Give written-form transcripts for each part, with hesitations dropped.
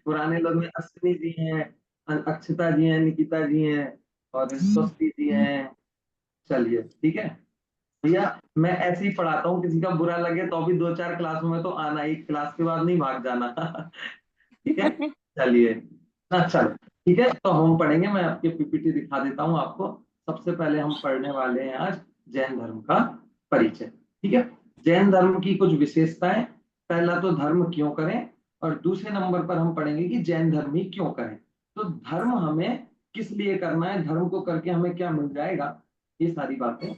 पुराने लोग में अश्विनी जी हैं, अक्षता जी हैं, निकिता जी हैं और स्वस्ति जी हैं। चलिए ठीक है भैया, मैं ऐसे ही पढ़ाता हूँ, किसी का बुरा लगे तो अभी 2-4 क्लासों में तो आना, एक क्लास के बाद नहीं भाग जाना। ठीक है, चलिए। अच्छा ठीक है, तो हम पढ़ेंगे, मैं आपके पीपीटी दिखा देता हूँ आपको। सबसे पहले हम पढ़ने वाले हैं आज जैन धर्म का परिचय। ठीक है, जैन धर्म की कुछ विशेषताएं। पहला तो धर्म क्यों करें, और दूसरे नंबर पर हम पढ़ेंगे कि जैन धर्म ही क्यों करें। तो धर्म हमें किस लिए करना है, धर्म को करके हमें क्या मिल जाएगा, ये सारी बातें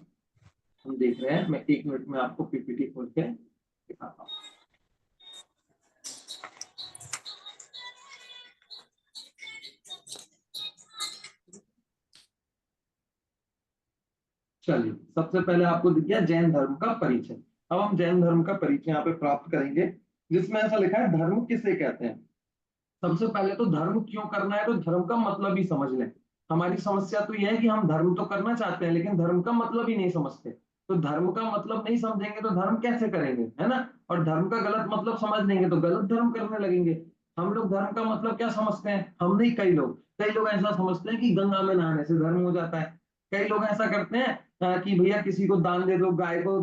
हम देख रहे हैं। मैं 1 मिनट में आपको पीपीटी खोल के दिखाता हूँ। चलिए, सबसे पहले आपको दिख गया जैन धर्म का परिचय। अब हम जैन धर्म का परिचय यहाँ पे प्राप्त करेंगे, जिसमें ऐसा लिखा है धर्म किसे कहते हैं। सबसे पहले तो धर्म क्यों करना है, तो धर्म का मतलब ही समझ लें। हमारी समस्या तो यह है कि हम धर्म तो करना चाहते हैं लेकिन धर्म का मतलब ही नहीं समझते। तो धर्म का मतलब नहीं समझेंगे तो धर्म कैसे करेंगे, है ना। और धर्म का गलत मतलब समझ लेंगे तो गलत धर्म करने लगेंगे। हम लोग धर्म का मतलब क्या समझते हैं, हम नहीं, कई लोग ऐसा समझते हैं कि गंगा में नहाने से धर्म हो जाता है। कई लोग ऐसा करते हैं कि भैया किसी को दान दे दो, गाय को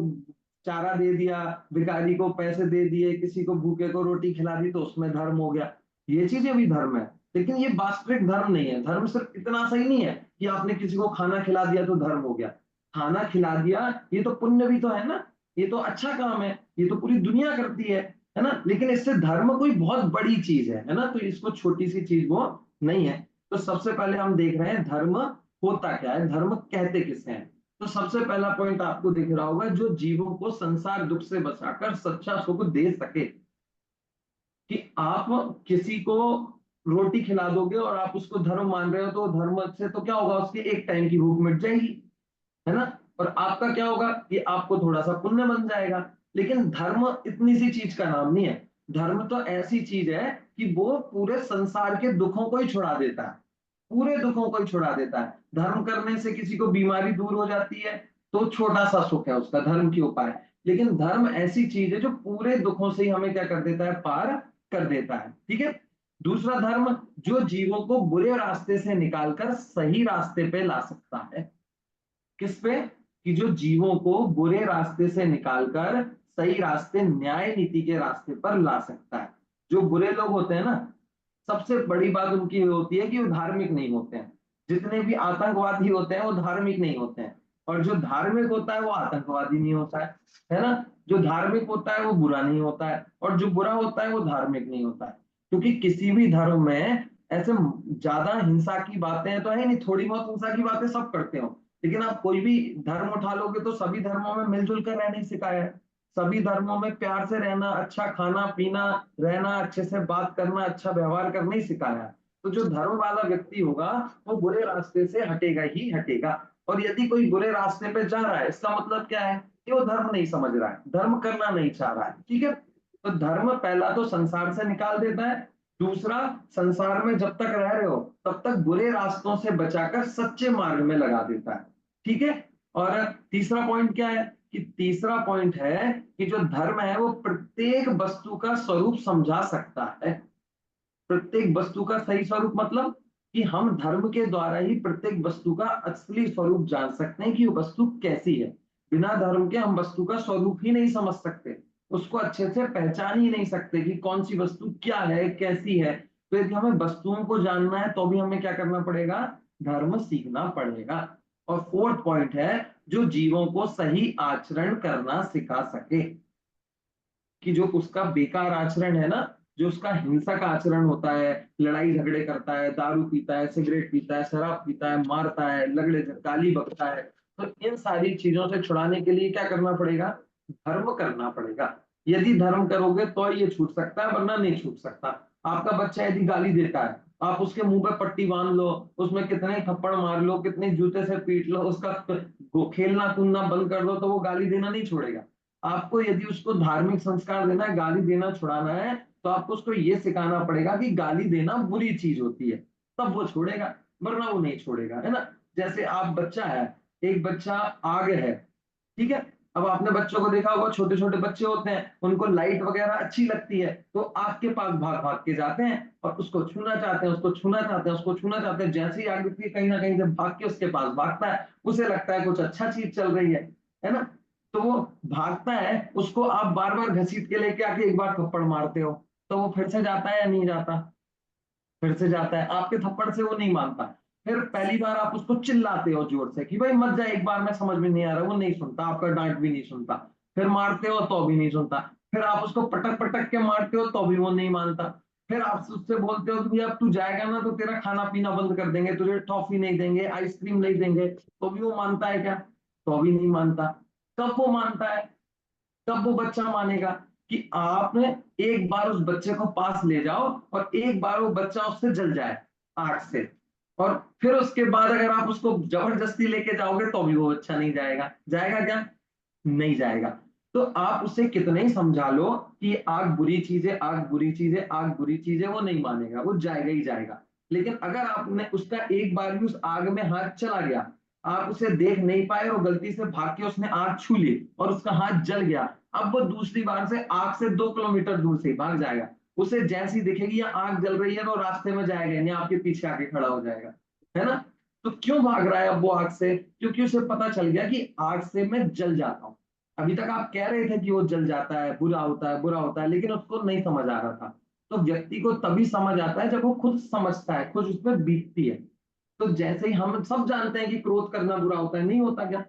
चारा दे दिया, भिखारी को पैसे दे दिए, किसी को भूखे को रोटी खिला दी तो उसमें धर्म हो गया। ये चीजें भी धर्म है, लेकिन ये वास्तविक धर्म नहीं है। धर्म सिर्फ इतना सही नहीं है कि आपने किसी को खाना खिला दिया तो धर्म हो गया। खाना खिला दिया ये तो पुण्य भी तो है ना, ये तो अच्छा काम है, ये तो पूरी दुनिया करती है ना। लेकिन इससे धर्म कोई बहुत बड़ी चीज है ना, तो इसको छोटी सी चीज वो नहीं है। तो सबसे पहले हम देख रहे हैं धर्म होता क्या है, धर्म कहते किसे हैं। तो सबसे पहला पॉइंट आपको दिख रहा होगा, जो जीवों को संसार दुख से बचाकर सच्चा सुख दे सके। कि आप किसी को रोटी खिला दोगे और आप उसको धर्म मान रहे हो, तो धर्म से तो क्या होगा, उसकी एक टाइम की भूख मिट जाएगी, है ना। और आपका क्या होगा कि आपको थोड़ा सा पुण्य बन जाएगा। लेकिन धर्म इतनी सी चीज का नाम नहीं है। धर्म तो ऐसी चीज है कि वो पूरे संसार के दुखों को ही छुड़ा देता है, पूरे दुखों को ही छुड़ा देता है। धर्म करने से किसी को बीमारी दूर हो जाती है तो छोटा सा सुख है उसका, धर्म के उपाय। लेकिन धर्म ऐसी चीज है जो पूरे दुखों से ही हमें क्या कर देता है, पार कर देता है। ठीक है, दूसरा धर्म जो जीवों को बुरे रास्ते से निकालकर सही रास्ते पे ला सकता है। किस पे, कि जो जीवों को बुरे रास्ते से निकालकर सही रास्ते, न्याय नीति के रास्ते पर ला सकता है। जो बुरे लोग होते हैं ना, सबसे बड़ी बात उनकी होती है कि वो धार्मिक नहीं होते हैं। जितने भी आतंकवादी होते हैं वो धार्मिक नहीं होते हैं, और जो धार्मिक होता है वो आतंकवादी नहीं होता है ना। जो धार्मिक होता है वो बुरा नहीं होता है, और जो बुरा होता है वो धार्मिक नहीं होता है। क्योंकि किसी भी धर्म में ऐसे ज्यादा हिंसा की बातें तो है नहीं, थोड़ी बहुत हिंसा की बातें सब करते हो। लेकिन आप कोई भी धर्म उठा लोगे तो सभी धर्मों में मिलजुल कर रहने सिखाया है। सभी धर्मों में प्यार से रहना, अच्छा खाना पीना, रहना, अच्छे से बात करना, अच्छा व्यवहार करना ही सिखाया है। तो जो धर्म वाला व्यक्ति होगा वो बुरे रास्ते से हटेगा ही हटेगा। और यदि कोई बुरे रास्ते पे जा रहा है, इसका मतलब क्या है कि वो धर्म नहीं समझ रहा है, धर्म करना नहीं चाह रहा है। ठीक है, तो धर्म पहला तो संसार से निकाल देता है। दूसरा, संसार में जब तक रह रहे हो तब तक बुरे रास्तों से बचाकर सच्चे मार्ग में लगा देता है। ठीक है, और तीसरा पॉइंट क्या है, कि तीसरा पॉइंट है कि जो धर्म है वो प्रत्येक वस्तु का स्वरूप समझा सकता है। प्रत्येक वस्तु का सही स्वरूप मतलब कि हम धर्म के द्वारा ही प्रत्येक वस्तु का असली स्वरूप जान सकते हैं कि वो वस्तु कैसी है। बिना धर्म के हम वस्तु का स्वरूप ही नहीं समझ सकते, उसको अच्छे से पहचान ही नहीं सकते कि कौन सी वस्तु क्या है, कैसी है। तो यदि हमें वस्तुओं को जानना है तो भी हमें क्या करना पड़ेगा, धर्म सीखना पड़ेगा। और फोर्थ पॉइंट है, जो जीवों को सही आचरण करना सिखा सके। कि जो उसका बेकार आचरण है ना, जो उसका हिंसक आचरण होता है, लड़ाई झगड़े करता है, दारू पीता है, सिगरेट पीता है, शराब पीता है, मारता है, लगड़े गाली बकता है, तो इन सारी चीजों से छुड़ाने के लिए क्या करना पड़ेगा, धर्म करना पड़ेगा। यदि धर्म करोगे तो ये छूट सकता है, वरना नहीं छूट सकता। आपका बच्चा यदि गाली देता है, आप उसके मुंह पे पट्टी बांध लो, उसमें कितने थप्पड़ मार लो, कितने जूते से पीट लो, उसका खेलना कूदना बंद कर दो, तो वो गाली देना नहीं छोड़ेगा। आपको यदि उसको धार्मिक संस्कार देना है, गाली देना छुड़ाना है, तो आपको उसको ये सिखाना पड़ेगा कि गाली देना बुरी चीज होती है, तब वो छोड़ेगा, वरना वो नहीं छोड़ेगा, है ना। जैसे आप बच्चा है, एक बच्चा आग है, ठीक है, अब आपने बच्चों को देखा होगा, छोटे छोटे बच्चे होते हैं, उनको लाइट वगैरह अच्छी लगती है तो आग के पास भाग भाग के जाते हैं और उसको छूना चाहते हैं, उसको छूना चाहते हैं, उसको छूना चाहते हैं। जैसे ही आग दिखती है कहीं ना कहीं से भाग के उसके पास भागता है, उसे लगता है कुछ अच्छा चीज चल रही है ना। तो वो भागता है, उसको आप बार बार घसीट के लेके आके एक बार थप्पड़ मारते हो तो वो फिर से जाता है या नहीं जाता? फिर से जाता है। आपके थप्पड़ से वो नहीं मानता। फिर पहली बार आप उसको चिल्लाते हो जोर से कि भाई मत जा, एक बार में समझ में नहीं आ रहा, वो नहीं सुनता, आपका डांट भी नहीं सुनता। फिर मारते हो तो भी नहीं सुनता। फिर आप उसको पटक पटक के मारते हो तो भी वो नहीं मानता। फिर आप उससे बोलते हो कि अब तू जाएगा ना तो तेरा खाना पीना बंद कर देंगे, तुझे टॉफी नहीं देंगे, आइसक्रीम नहीं देंगे, तो भी वो मानता है क्या? तो भी नहीं मानता। कब वो मानता है? तब वो बच्चा मानेगा कि आपने एक बार उस बच्चे को पास ले जाओ और एक बार वो बच्चा उससे जल जाए आग से, और फिर उसके बाद अगर आप उसको जबरदस्ती लेके जाओगे तो भी वो बच्चा नहीं जाएगा। जाएगा क्या? नहीं जाएगा। तो आप उसे कितना ही समझा लो कि आग बुरी चीज है, आग बुरी चीज है, आग बुरी चीज है, वो नहीं मानेगा, वो जाएगा ही जाएगा। लेकिन अगर आपने उसका एक बार भी उस आग में हाथ चला गया, आप उसे देख नहीं पाए और गलती से भाग के उसने आग छू ली और उसका हाथ जल गया, अब वो दूसरी बार से आग से 2 किलोमीटर दूर से भाग जाएगा। उसे जैसी दिखेगी या आग जल रही है तो रास्ते में जाएगा नहीं, आपके पीछे आके खड़ा हो जाएगा, है ना। तो क्यों भाग रहा है अब वो आग से? क्योंकि उसे पता चल गया कि आग से मैं जल जाता हूँ। अभी तक आप कह रहे थे कि वो जल जाता है, बुरा होता है, बुरा होता है, लेकिन उसको नहीं समझ आ रहा था। तो व्यक्ति को तभी समझ आता है जब वो खुद समझता है, खुद उसमें बीतती है। तो जैसे ही हम सब जानते हैं कि क्रोध करना बुरा होता है, नहीं होता क्या?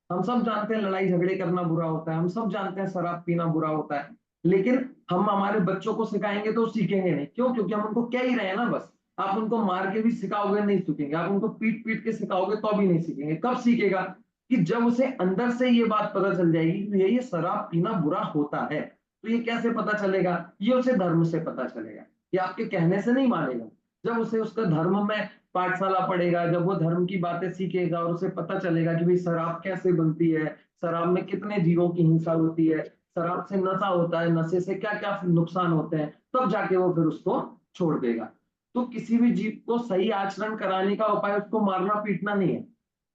हम सब जानते हैं लड़ाई झगड़े करना बुरा होता है, हम सब जानते हैं शराब पीना बुरा होता है, लेकिन हम हमारे बच्चों को सिखाएंगे तो सीखेंगे नहीं। क्यों? क्योंकि हम उनको कह ही रहे हैं ना बस। आप उनको मार के भी सिखाओगे नहीं सीखेंगे, आप उनको पीट पीट के सिखाओगे तो भी नहीं सीखेंगे। कब सीखेगा? कि जब उसे अंदर से ये बात पता चल जाएगी कि ये शराब पीना बुरा होता है। तो ये कैसे पता चलेगा? ये उसे धर्म से पता चलेगा, ये आपके कहने से नहीं मानेगा। जब उसे उसका धर्म में पाठशाला पढ़ेगा, जब वो धर्म की बातें सीखेगा और उसे पता चलेगा कि भाई शराब कैसे बनती है, शराब में कितने जीवों की हिंसा होती है, शराब से नशा होता है, नशे से क्या क्या नुकसान होते हैं, तब जाके वो फिर उसको छोड़ देगा। तो किसी भी जीव को सही आचरण कराने का उपाय उसको मारना पीटना नहीं है।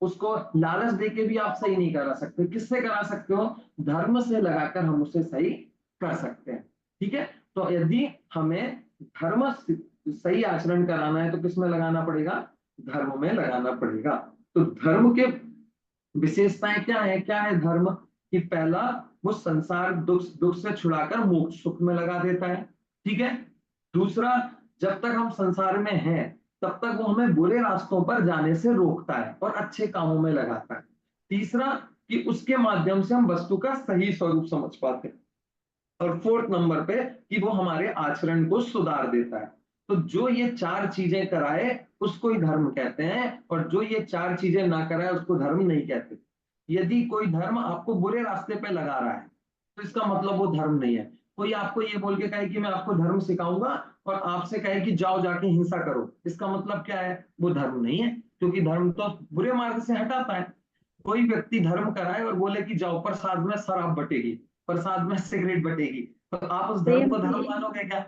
उसको लालच देके भी आप सही नहीं करा सकते। किससे करा सकते हो? धर्म से लगाकर हम उसे सही कर सकते हैं। ठीक है। तो यदि हमें धर्म सही आचरण कराना है तो किसमें लगाना पड़ेगा? धर्म में लगाना पड़ेगा। तो धर्म के विशेषताएं क्या है? क्या है धर्म? कि पहला, वो संसार दुख दुख से छुड़ाकर मोक्ष सुख में लगा देता है। ठीक है। दूसरा, जब तक हम संसार में हैं तब तक वो हमें बुरे रास्तों पर जाने से रोकता है और अच्छे कामों में लगाता है। तीसरा, कि उसके माध्यम से हम वस्तु का सही स्वरूप समझ पाते हैं। और फोर्थ नंबर पे, कि वो हमारे आचरण को सुधार देता है। तो जो ये चार चीजें कराए उसको ही धर्म कहते हैं, और जो ये चार चीजें ना कराए उसको धर्म नहीं कहते। यदि कोई धर्म आपको बुरे रास्ते पे लगा रहा है तो इसका मतलब वो धर्म नहीं है। कोई आपको ये बोल के कहे कि मैं आपको धर्म सिखाऊंगा और आपसे कहे कि जाओ जाके हिंसा करो, इसका मतलब क्या है? वो धर्म नहीं है, क्योंकि धर्म तो बुरे मार्ग से हटाता है। कोई व्यक्ति धर्म कराए और बोले कि जाओ प्रसाद में शराब बटेगी, प्रसाद में सिगरेट बटेगी, तो आप उस धर्म को सेम। धर्म मानोगे क्या?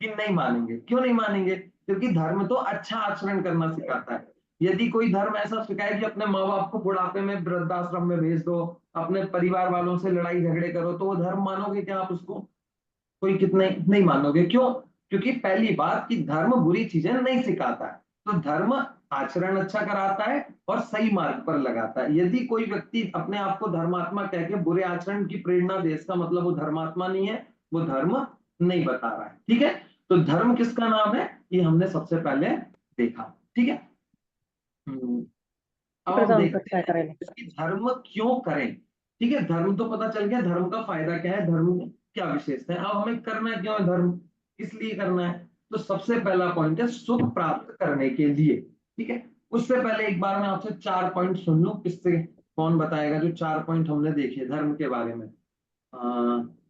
कि नहीं मानेंगे। क्यों नहीं मानेंगे? क्योंकि धर्म तो अच्छा आचरण करना सिखाता है। यदि कोई धर्म ऐसा सिखाए कि अपने माँ बाप को बुढ़ापे में वृद्धाश्रम में भेज दो, अपने परिवार वालों से लड़ाई झगड़े करो, तो वो धर्म मानोगे क्या आप उसको? कोई कितने नहीं मानोगे। क्यों? क्योंकि पहली बात कि धर्म बुरी चीजें नहीं सिखाता है। तो धर्म आचरण अच्छा कराता है और सही मार्ग पर लगाता है। यदि कोई व्यक्ति अपने आप को धर्मात्मा कह के बुरे आचरण की प्रेरणा दे, इसका मतलब वो धर्मात्मा नहीं है, वो धर्म नहीं बता रहा है। ठीक है। तो धर्म किसका नाम है, ये हमने सबसे पहले देखा। ठीक है। हम्म, अब हम प्रदान देखते करता है हैं करें। कि धर्म क्यों करें। ठीक है, धर्म तो पता चल गया, धर्म का फायदा क्या है, धर्म में क्या विशेषता है। अब हमें करना क्यों है धर्म, इसलिए करना है। तो सबसे पहला पॉइंट है सुख प्राप्त करने के लिए। ठीक है। उससे पहले एक बार मैं आपसे 4 पॉइंट सुन लूं, किससे कौन बताएगा जो 4 पॉइंट हमने देखे धर्म के बारे में।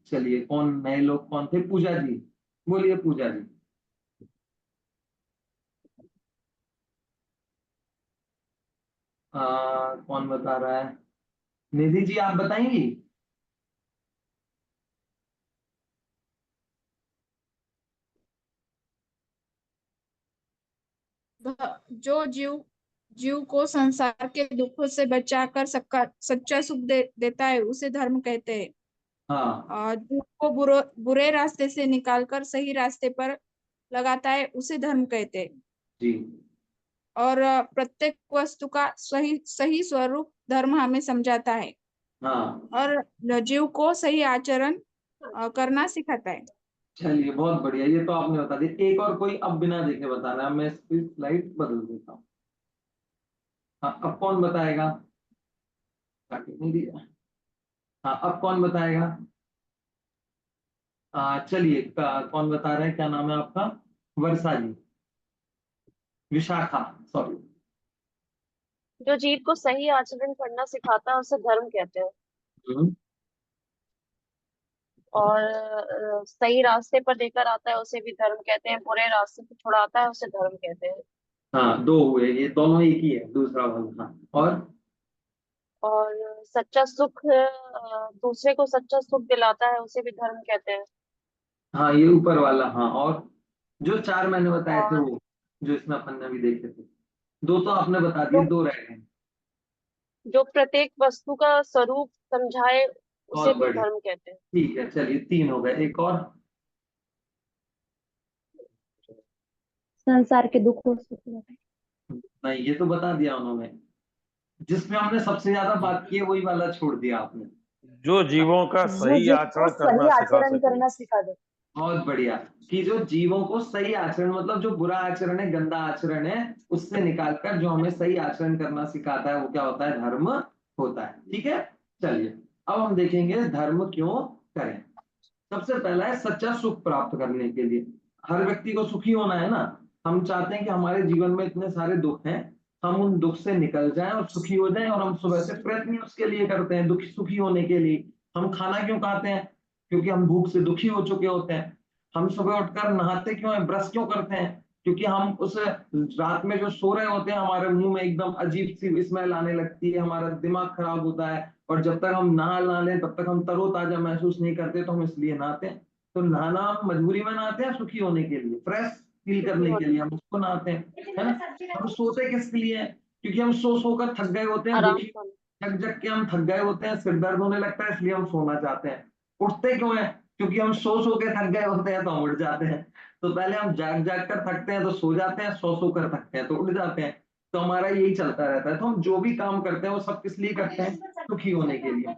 चलिए, कौन नए लोग कौन थे? पूजा जी, बोलिए पूजा जी। कौन बता रहा है? निधि जी आप बताएंगी? जो जीव जीव को संसार के दुखों से बचाकर सच्चा सुख देता है, उसे धर्म कहते हैं। हाँ और जीव को बुरे रास्ते से निकालकर सही रास्ते पर लगाता है, उसे धर्म कहते हैं। जी। और प्रत्येक वस्तु का सही सही स्वरूप धर्म हमें समझाता है, हाँ और जीव को सही आचरण करना सिखाता है। चलिए बहुत बढ़िया, ये तो आपने बता दिया। एक और कोई अब बिना देखे बताना है, मैं इसकी स्लाइड बदल देता हूँ। हाँ अब कौन बताएगा? काट नहीं दिया। हाँ अब कौन बताएगा? चलिए कौन बता रहा है, क्या नाम है आपका? वर्षा जी, विशाखा, सॉरी। जो जीव को सही आचरण करना सिखाता है उसे धर्म कहते हैं। हम्म। और सही रास्ते पर लेकर आता है उसे भी धर्म कहते हैं, बुरे रास्ते से छुड़ाता है उसे धर्म कहते हैं। हाँ दो हुए, ये दोनों एक ही है, दूसरा वाला। हाँ और और सच्चा सुख दूसरे को सच्चा सुख दिलाता है उसे भी धर्म कहते हैं। हाँ ये ऊपर वाला। हाँ और जो चार मैंने बताए थे और वो, जो इसमें अपन ने भी देखे थे, दो तो आपने बता दिए, जो दो रह गए। जो प्रत्येक वस्तु का स्वरूप समझाए उसे बहुत भी बढ़िया, धर्म कहते हैं। ठीक है, चलिए तीन हो गए, एक और। संसार के दुखों से छुड़ाता नहीं ये तो बता दिया उन्होंने, जिसमें हमने सबसे ज्यादा बात की है वही वाला छोड़ दिया आपने। जो जीवों का है, जो सही जीव को आचरण सही करना सिखा आचरण सके। करना सिखा दे। बहुत बढ़िया, कि जो जीवों को सही आचरण, मतलब जो बुरा आचरण है, गंदा आचरण है, उससे निकालकर जो हमें सही आचरण करना सिखाता है, वो क्या होता है? धर्म होता है। ठीक है, चलिए अब हम देखेंगे धर्म क्यों करें। सबसे पहला है सच्चा सुख प्राप्त करने के लिए। हर व्यक्ति को सुखी होना है ना। हम चाहते हैं कि हमारे जीवन में इतने सारे दुख हैं, हम उन दुख से निकल जाएं और सुखी हो जाएं, और हम सुबह से प्रयत्न ही उसके लिए करते हैं, दुखी सुखी होने के लिए। हम खाना क्यों खाते हैं? क्योंकि हम भूख से दुखी हो चुके होते हैं। हम सुबह उठकर नहाते क्यों हैं, ब्रश क्यों करते हैं? क्योंकि हम उस रात में जो सो रहे होते हैं, हमारे मुंह में एकदम अजीब सी स्मेल आने लगती है, हमारा दिमाग खराब होता है, और जब तक हम नहा ना लें तब तक हम तरोताजा महसूस नहीं करते, तो हम इसलिए नहाते हैं। तो नहाना हम मजबूरी में नहाते हैं, सुखी होने के लिए, फ्रेश फील सुखी करने के होने लिए हम उसको नहाते हैं, है ना। हम सोते किसके लिए हैं? क्योंकि हम सो सो कर थक गए होते हैं, आराम दुखी, पाना। जग जग के हम थक गए होते हैं, सिर दर्द होने लगता है, इसलिए हम सोना चाहते हैं। उठते क्यों है? क्योंकि हम सो सो के थक गए होते हैं, तो हम उठ जाते हैं। तो पहले हम जाग जाग कर थकते हैं तो सो जाते हैं, सो सो कर थकते हैं तो उठ जाते हैं। तो हमारा यही चलता रहता है। तो हम जो भी काम करते हैं वो सब किस लिए करते हैं? सुखी होने के लिए।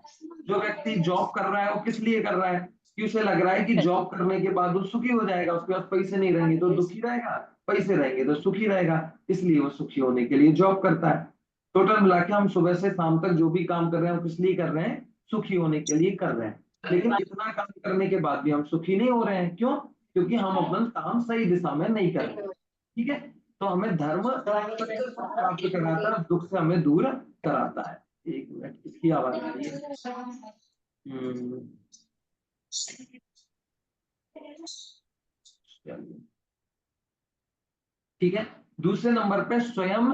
जो व्यक्ति जॉब कर रहा है वो किस लिए कर रहा है? कि उसे लग रहा है कि जॉब करने के बाद वो सुखी हो जाएगा, उसके पास पैसे नहीं रहेंगे तो दुखी रहेगा, पैसे रहेंगे तो सुखी रहेगा, इसलिए वो सुखी होने के लिए जॉब करता है। टोटल मिला के हम सुबह से शाम तक जो भी काम कर रहे हैं वो किस लिए कर रहे हैं? सुखी होने के लिए कर रहे हैं। लेकिन इतना काम करने के बाद भी हम सुखी नहीं हो रहे हैं, क्यों? क्योंकि हम अपना काम सही दिशा में नहीं कर रहे हैं। ठीक है, तो हमें धर्म सच्चे सुख प्राप्त कराता है, दुख से हमें दूर कराता है। एक मिनट, इसकी आवाज आ रही है। हम्म, चलिए ठीक है। दूसरे नंबर पे स्वयं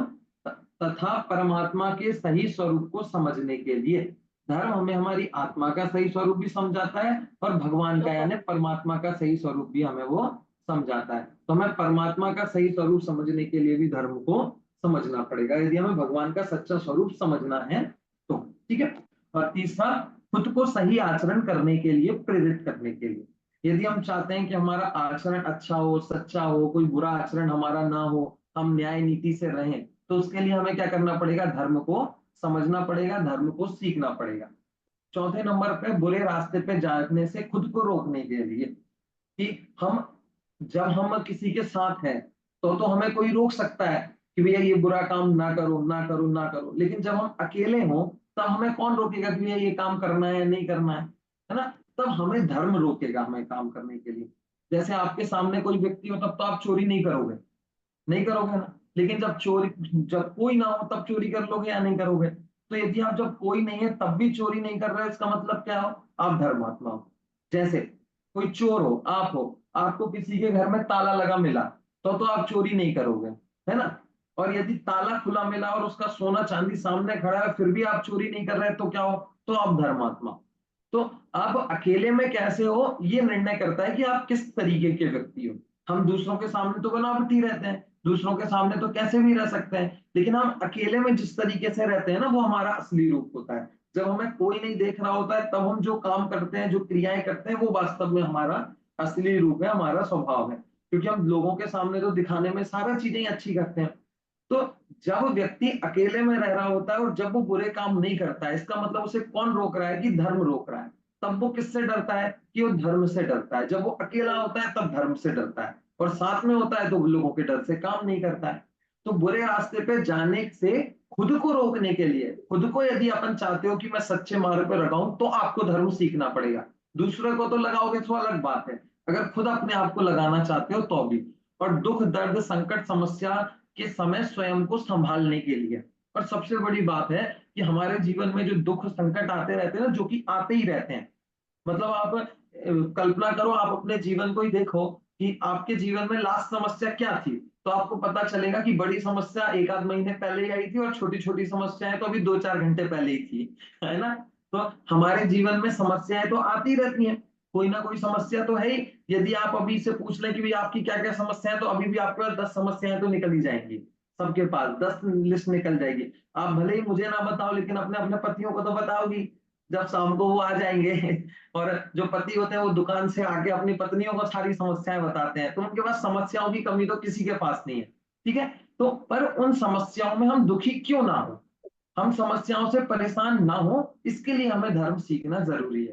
तथा परमात्मा के सही स्वरूप को समझने के लिए धर्म हमें हमारी आत्मा का सही स्वरूप भी समझाता है, और भगवान का यानी परमात्मा का सही स्वरूप भी हमें वो समझाता है। तो हमें परमात्मा का सही स्वरूप समझने के लिए भी धर्म को समझना पड़ेगा, यदि हमें भगवान का सच्चा स्वरूप समझना है तो। ठीक है। और तीसरा, खुद को सही आचरण करने के लिए प्रेरित करने के लिए। यदि हम चाहते हैं कि हमारा आचरण अच्छा हो, सच्चा हो, कोई बुरा आचरण हमारा ना हो, हम न्याय नीति से रहें, तो उसके लिए हमें क्या करना पड़ेगा? धर्म को समझना पड़ेगा, धर्म को सीखना पड़ेगा। चौथे नंबर पे, बुरे रास्ते पे जाने से खुद को रोकने के लिए, कि हम, जब हम किसी के साथ हैं तो हमें कोई रोक सकता है कि भैया ये बुरा काम ना करो, ना करो, ना करो। लेकिन जब हम अकेले हों तब हमें कौन रोकेगा कि भैया ये काम करना है या नहीं करना है ना। तब हमें धर्म रोकेगा हमें काम करने के लिए। जैसे आपके सामने कोई व्यक्ति हो तब तो आप चोरी नहीं करोगे, नहीं करोगे ना। लेकिन जब कोई ना हो तब चोरी कर लोगे या नहीं करोगे? तो यदि आप, जब कोई नहीं है तब भी चोरी नहीं कर रहे, इसका मतलब क्या हो? आप धर्मात्मा हो। जैसे कोई चोर हो, आप हो, आपको किसी के घर में ताला लगा मिला, तो आप चोरी नहीं करोगे, है ना। और यदि ताला खुला मिला और उसका सोना चांदी सामने खड़ा है फिर भी आप चोरी नहीं कर रहे, तो क्या हो? तो आप धर्मात्मा। तो आप अकेले में कैसे हो, ये निर्णय करता है कि आप किस तरीके के व्यक्ति हो। हम दूसरों के सामने तो बनावटी रहते हैं, दूसरों के सामने तो कैसे भी रह सकते हैं, लेकिन हम अकेले में जिस तरीके से रहते हैं ना, वो हमारा असली रूप होता है। जब हमें कोई नहीं देख रहा होता है, तब हम जो काम करते हैं, जो क्रियाएं करते हैं, वो वास्तव में हमारा असली रूप है, हमारा स्वभाव है। क्योंकि हम लोगों के सामने तो दिखाने में सारा चीजें अच्छी करते हैं। तो जब व्यक्ति अकेले में रह रहा होता है और जब वो बुरे काम नहीं करता है, इसका मतलब उसे कौन रोक रहा है? कि धर्म रोक रहा है। तब वो किससे डरता है? कि वो धर्म से डरता है। जब वो अकेला होता है तब धर्म से डरता है, और साथ में होता है तो लोगों के डर से काम नहीं करता है। तो बुरे रास्ते पे जाने से खुद को रोकने के लिए, खुद को यदि अपन चाहते हो कि मैं सच्चे मार्ग पर लगाऊं, तो आपको धर्म सीखना पड़ेगा। दूसरे को तो लगाओगे तो अलग बात है, अगर खुद अपने आप को लगाना चाहते हो तो भी। और दुख दर्द संकट समस्या के समय स्वयं को संभालने के लिए। और सबसे बड़ी बात है कि हमारे जीवन में जो दुख संकट आते रहते हैं ना, जो कि आते ही रहते हैं। मतलब आप कल्पना करो, आप अपने जीवन को ही देखो कि आपके जीवन में लास्ट समस्या क्या थी, तो आपको पता चलेगा कि बड़ी समस्या एक आध महीने पहले ही आई थी, और छोटी छोटी समस्याएं तो अभी 2-4 घंटे पहले ही थी, है ना? तो हमारे जीवन में समस्याएं तो आती रहती हैं, कोई ना कोई समस्या तो है ही। यदि आप अभी से पूछ लें कि भाई आपकी क्या क्या समस्या है, तो अभी भी आपके पास 10 समस्याएं तो निकल ही जाएंगी। सबके पास 10 लिस्ट निकल जाएगी। आप भले ही मुझे ना बताओ, लेकिन अपने अपने पतियों को तो बताओगी, जब शाम को वो आ जाएंगे। और जो पति होते हैं वो दुकान से आके अपनी पत्नियों को सारी समस्याएं बताते हैं, तो उनके पास समस्याओं की कमी तो किसी के पास नहीं है। ठीक है? तो पर उन समस्याओं में हम दुखी क्यों ना हो, हम समस्याओं से परेशान ना हो, इसके लिए हमें धर्म सीखना जरूरी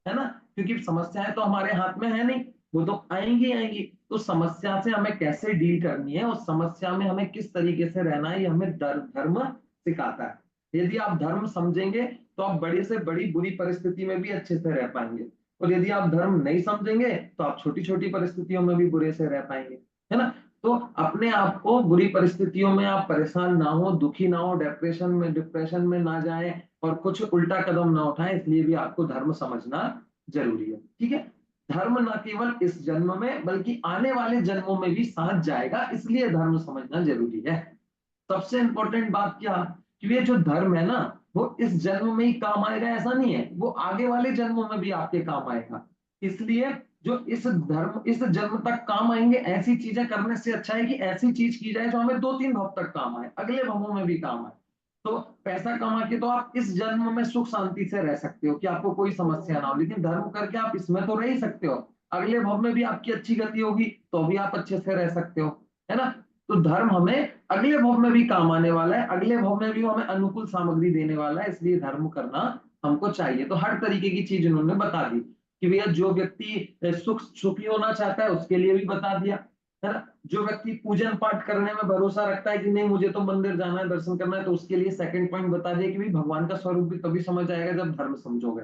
है ना? क्योंकि समस्याएं तो हमारे हाथ में है नहीं, वो तो आएंगी आएंगी। तो समस्या से हमें कैसे डील करनी है, उस समस्या में हमें किस तरीके से रहना है, ये हमें धर्म सिखाता है। यदि आप धर्म समझेंगे तो आप बड़ी से बड़ी बुरी परिस्थिति में भी अच्छे से रह पाएंगे, और यदि आप धर्म नहीं समझेंगे तो आप छोटी छोटी परिस्थितियों में भी बुरे से रह पाएंगे, है ना? तो अपने आप को बुरी परिस्थितियों में आप परेशान ना हो, दुखी ना हो, डिप्रेशन में ना जाएं, और कुछ उल्टा कदम ना उठाएं, इसलिए भी आपको धर्म समझना जरूरी है। ठीक है? धर्म न केवल इस जन्म में बल्कि आने वाले जन्मों में भी साथ जाएगा, इसलिए धर्म समझना जरूरी है। सबसे इंपॉर्टेंट बात क्या, कि ये जो धर्म है ना, वो इस जन्म में ही काम आएगा ऐसा नहीं है, वो आगे वाले जन्मों में भी आपके काम आएगा। इसलिए जो इस जन्म तक काम आएंगे, ऐसी चीजें करने से अच्छा है कि ऐसी चीज की जाए जो हमें 2-3 भव तक काम आए, अगले भवों में भी काम आए। तो पैसा कमा के तो आप इस जन्म में सुख शांति से रह सकते हो कि आपको कोई समस्या ना हो, लेकिन धर्म करके आप इसमें तो रह ही सकते हो, अगले भव में भी आपकी अच्छी गति होगी तो भी आप अच्छे से रह सकते हो, है ना? तो धर्म हमें अगले भव में भी काम आने वाला है, अगले भव में भी हमें अनुकूल सामग्री देने वाला है, इसलिए धर्म करना हमको चाहिए। तो हर तरीके की चीज उन्होंने बता दी कि भैया जो व्यक्ति सुखी होना चाहता है उसके लिए भी बता दिया, है ना? जो व्यक्ति पूजन पाठ करने में भरोसा रखता है कि नहीं मुझे तो मंदिर जाना है, दर्शन करना है, तो उसके लिए सेकंड पॉइंट बता दिया कि भाई भगवान का स्वरूप भी तभी समझ आएगा जब धर्म समझोगे।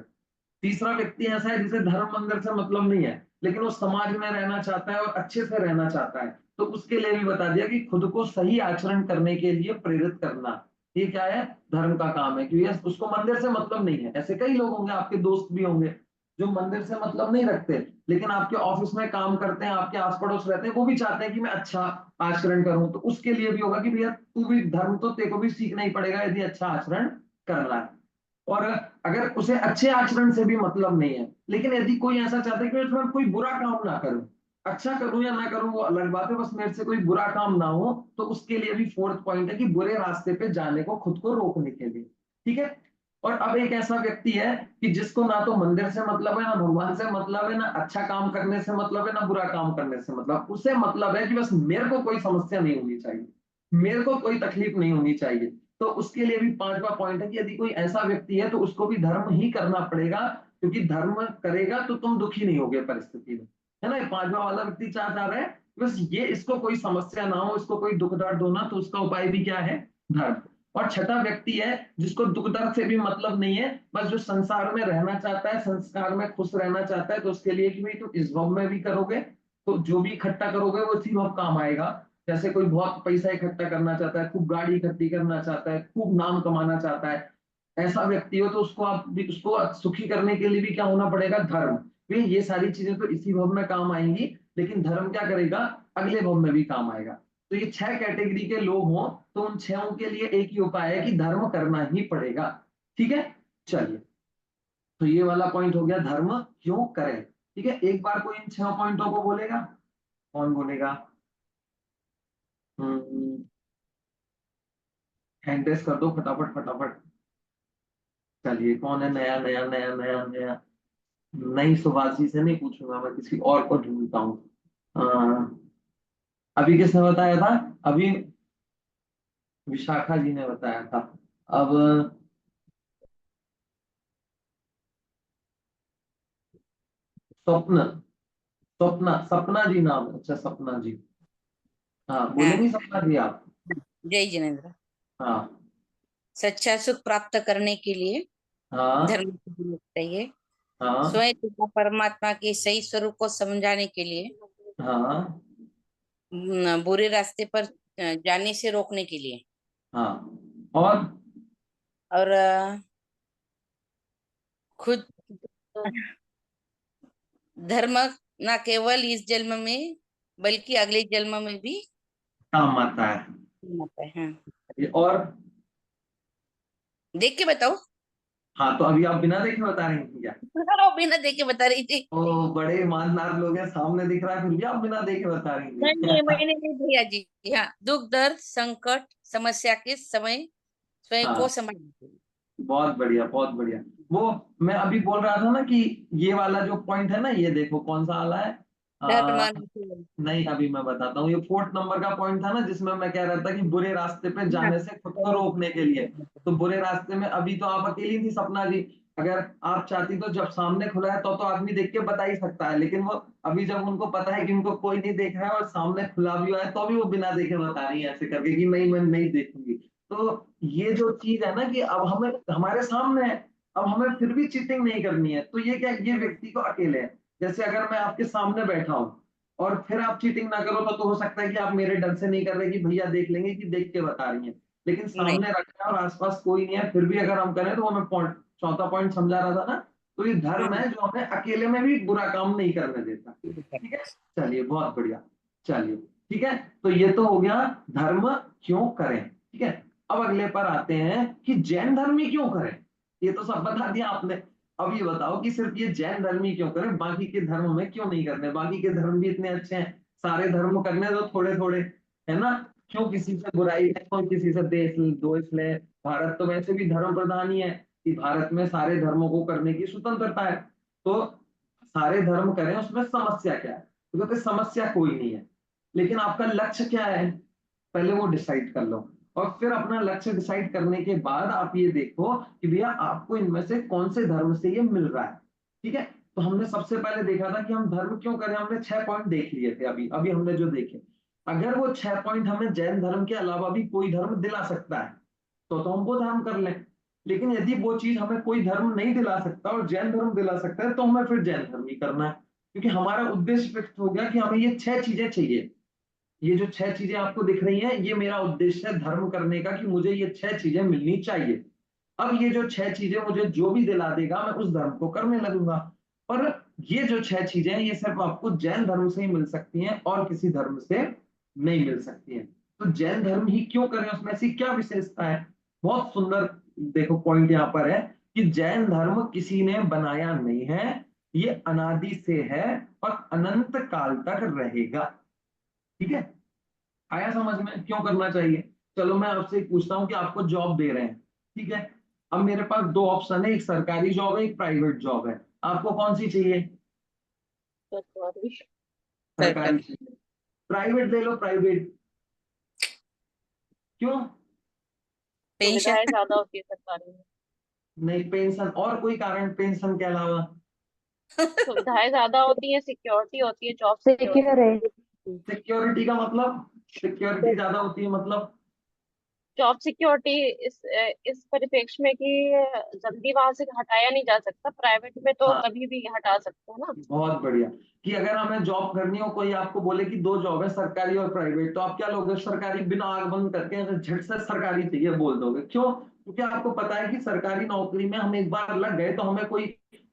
तीसरा व्यक्ति ऐसा है जिसे धर्म मंदिर से मतलब नहीं है, लेकिन वो समाज में रहना चाहता है और अच्छे से रहना चाहता है, तो उसके लिए भी बता दिया कि खुद को सही आचरण करने के लिए प्रेरित करना, ये क्या है? धर्म का काम है। क्योंकि उसको मंदिर से मतलब नहीं है। ऐसे कई लोग होंगे, आपके दोस्त भी होंगे जो मंदिर से मतलब नहीं रखते, लेकिन आपके ऑफिस में काम करते हैं, आपके आस पड़ोस रहते हैं, वो भी चाहते हैं कि मैं अच्छा आचरण करूं, तो उसके लिए भी होगा कि भैया तू भी धर्म तो तेरे को भी सीखना ही पड़ेगा यदि अच्छा आचरण करना है। और अगर उसे अच्छे आचरण से भी मतलब नहीं है, लेकिन यदि कोई ऐसा चाहता है कि मैं कोई बुरा काम ना करूं, अच्छा करूं या ना करूं वो अलग बात है, बस मेरे से कोई बुरा काम ना हो, तो उसके लिए भी फोर्थ पॉइंट है कि बुरे रास्ते पे जाने को खुद को रोकने के लिए। ठीक है? और अब एक ऐसा व्यक्ति है कि जिसको ना तो मंदिर से मतलब है, ना भगवान से मतलब है, ना अच्छा काम करने से मतलब है, ना बुरा काम करने से मतलब, उसे मतलब है कि बस मेरे को कोई समस्या नहीं होनी चाहिए, मेरे को कोई तकलीफ नहीं होनी चाहिए। तो उसके लिए भी पांचवा पॉइंट है कि यदि कोई ऐसा व्यक्ति है तो उसको भी धर्म ही करना पड़ेगा, क्योंकि धर्म करेगा तो तुम दुखी नहीं होगे परिस्थिति में, है ना? ये पांचवा वाला व्यक्ति चाह रहा है बस ये इसको कोई समस्या ना हो, इसको कोई दुख दर्द होना, तो उसका उपाय भी क्या है? धर्म। और छठा व्यक्ति है जिसको दुख दर्द से भी मतलब नहीं है, बस जो संसार में रहना चाहता है, संस्कार में खुश रहना चाहता है, तो उसके लिए कि भाई तुम इस भव में भी करोगे तो जो भी इकट्ठा करोगे वो इसी भव काम आएगा। जैसे कोई बहुत पैसा इकट्ठा करना चाहता है, खूब गाड़ी इकट्ठी करना चाहता है, खूब नाम कमाना चाहता है, ऐसा व्यक्ति हो तो उसको आप भी उसको सुखी करने के लिए भी क्या होना पड़ेगा? धर्म। ये सारी चीजें तो इसी भव में काम आएंगी, लेकिन धर्म क्या करेगा? अगले भव में भी काम आएगा। तो ये 6 कैटेगरी के लोग हों तो उन 6 के लिए एक ही उपाय है कि धर्म करना ही पड़ेगा। ठीक है? चलिए, तो ये वाला पॉइंट हो गया, धर्म क्यों करें। ठीक है? एक बार कोई इन 6 पॉइंटों को बोलेगा। कौन बोलेगा? हैंड रेस कर दो फटाफट फटाफट। चलिए, कौन है नया नया नया नया नया? नई सुभाषी से नहीं पूछूंगा, मैं किसी और को ढूंढता हूँ। अभी किसने बताया था? अभी विशाखा जी ने बताया था। अब स्वप्न, स्वप्ना, सपना जी नाम है। अच्छा, सपना जी। हाँ, हाँ, बोलेंगी सपना जी आप? जय जिनेन्द्र। हाँ सच्चा सुख प्राप्त करने के लिए हाँ धर्म की जरूरत चाहिए। हाँ स्वयं तथा परमात्मा के सही स्वरूप को समझाने के लिए, हाँ बुरे रास्ते पर जाने से रोकने के लिए, हाँ। और और खुद धर्म न केवल इस जन्म में बल्कि अगले जन्म में भी काम आता है। काम आता है। हाँ, ये और? देख के बताओ। हाँ, तो अभी आप बिना देखे बता रही थी क्या? वो बिना देख के बता रही थी। ओ, बड़े ईमानदार लोग हैं, सामने दिख रहा है फिर भी आप बिना देखे बता रही नहीं थी। नहीं, मैंने नहीं भैया जी। हाँ, दुख दर्द संकट समस्या के समय स्वयं को हाँ, समझने के लिए। बहुत बढ़िया बहुत बढ़िया। वो मैं अभी बोल रहा था ना कि ये वाला जो पॉइंट है ना, ये देखो कौन सा वाला है। धर्म आ, न केवल। नहीं, अभी मैं बताता हूँ। ये 4th नंबर का पॉइंट था ना, जिसमें मैं कह रहा था कि बुरे रास्ते पे हाँ, जाने से खुद को रोकने के लिए। तो बुरे रास्ते में अभी तो आप अकेली थी सपना जी। अगर आप चाहती तो जब सामने खुला है तो आदमी देख के बता ही सकता है, लेकिन वो अभी जब उनको पता है कि उनको कोई नहीं देख रहा है और सामने खुला भी हुआ है, तो भी वो बिना देखे बता रही है ऐसे करके कि नहीं, मैं नहीं देखूंगी। तो ये जो चीज है ना कि अब हमें हमारे सामने है, अब हमें फिर भी चीटिंग नहीं करनी है। तो ये क्या, ये व्यक्ति को अकेले है। जैसे अगर मैं आपके सामने बैठा हूँ और फिर आप चीटिंग ना करो, तो हो सकता है कि आप मेरे डर से नहीं कर रहे कि भैया देख लेंगे कि देख के बता रही हैं। लेकिन नहीं सामने रखा है और आसपास कोई नहीं है, फिर भी अगर हम करें तो वो मैं पॉइंट, चौथा पॉइंट समझा रहा था ना। तो ये धर्म है जो हमें अकेले में भी बुरा काम नहीं करने देता। ठीक है, चलिए बहुत बढ़िया। चलिए, ठीक है। तो ये तो हो गया धर्म क्यों करें। ठीक है, अब अगले पर आते हैं कि जैन धर्म ही क्यों करें। ये तो सब बता दिया आपने। अब ये बताओ कि सिर्फ ये जैन धर्म ही क्यों करें, बाकी के धर्म हमें क्यों नहीं करने? बाकी के धर्म भी इतने अच्छे हैं, सारे धर्म करने तो थोड़े थोड़े, है ना? क्यों किसी से बुराई है, क्यों किसी से देश द्वेष ले? भारत तो वैसे भी धर्म प्रधान ही है कि भारत में सारे धर्मों को करने की स्वतंत्रता है। तो सारे धर्म करें, उसमें समस्या क्या है? तो कहते समस्या कोई नहीं है, लेकिन आपका लक्ष्य क्या है, पहले वो डिसाइड कर लो। और फिर अपना लक्ष्य डिसाइड करने के बाद आप ये देखो कि भैया आपको इनमें से कौन से धर्म से ये मिल रहा है। ठीक है, तो हमने सबसे पहले देखा था कि हम धर्म क्यों करें, हमने 6 पॉइंट देख लिए थे अभी अभी हमने जो देखे। अगर वो 6 पॉइंट हमें जैन धर्म के अलावा भी कोई धर्म दिला सकता है तो हम वो धर्म कर लें। लेकिन यदि वो चीज हमें कोई धर्म नहीं दिला सकता और जैन धर्म दिला सकता है, तो हमें फिर जैन धर्म ही करना है, क्योंकि हमारा उद्देश्य फिक्स हो गया कि हमें ये 6 चीजें चाहिए। ये जो 6 चीजें आपको दिख रही हैं, ये मेरा उद्देश्य है धर्म करने का, कि मुझे ये 6 चीजें मिलनी चाहिए। अब ये जो 6 चीजें मुझे जो भी दिला देगा, मैं उस धर्म को करने लगूंगा। पर ये जो 6 चीजें हैं, ये सिर्फ आपको जैन धर्म से ही मिल सकती हैं और किसी धर्म से नहीं मिल सकती हैं। तो जैन धर्म ही क्यों करें, उसमें ऐसी क्या विशेषता है? बहुत सुंदर देखो पॉइंट यहाँ पर है कि जैन धर्म किसी ने बनाया नहीं है, ये अनादि से है और अनंत काल तक रहेगा। ठीक है, आया समझ में क्यों करना चाहिए? चलो मैं आपसे एक पूछता हूँ कि आपको जॉब दे रहे हैं। ठीक है, अब मेरे पास दो ऑप्शन है, एक सरकारी जॉब है, एक प्राइवेट जॉब है। आपको कौन सी चाहिए? तो सॉरी। सरकारी सरकारी। चाहिए। प्राइवेट ले लो, प्राइवेट। क्यों? पेंशन। सुविधाएं ज्यादा होती है सरकारी में। नहीं, पेंशन और कोई कारण पेंशन के अलावा? सुविधाएं ज्यादा होती है, सिक्योरिटी होती है, जॉब सिक्योर है। सिक्योरिटी का मतलब? सिक्योरिटी ज्यादा होती है मतलब? जॉब सिक्योरिटी इस परिप्रेक्ष्य में कि जल्दी वहां से हटाया नहीं जा सकता, प्राइवेट में तो हाँ, कभी भी हटा सकते हो ना। बहुत बढ़िया। कि अगर हमें जॉब करनी हो, कोई आपको बोले कि दो जॉब है, सरकारी और प्राइवेट, तो आप क्या लोगे? सरकारी, बिना आग बंद करके ऐसे झट से सरकारी चाहिए बोल दोगे। क्यों? क्योंकि आपको पता है कि सरकारी नौकरी में हम एक बार लग गए तो हमें कोई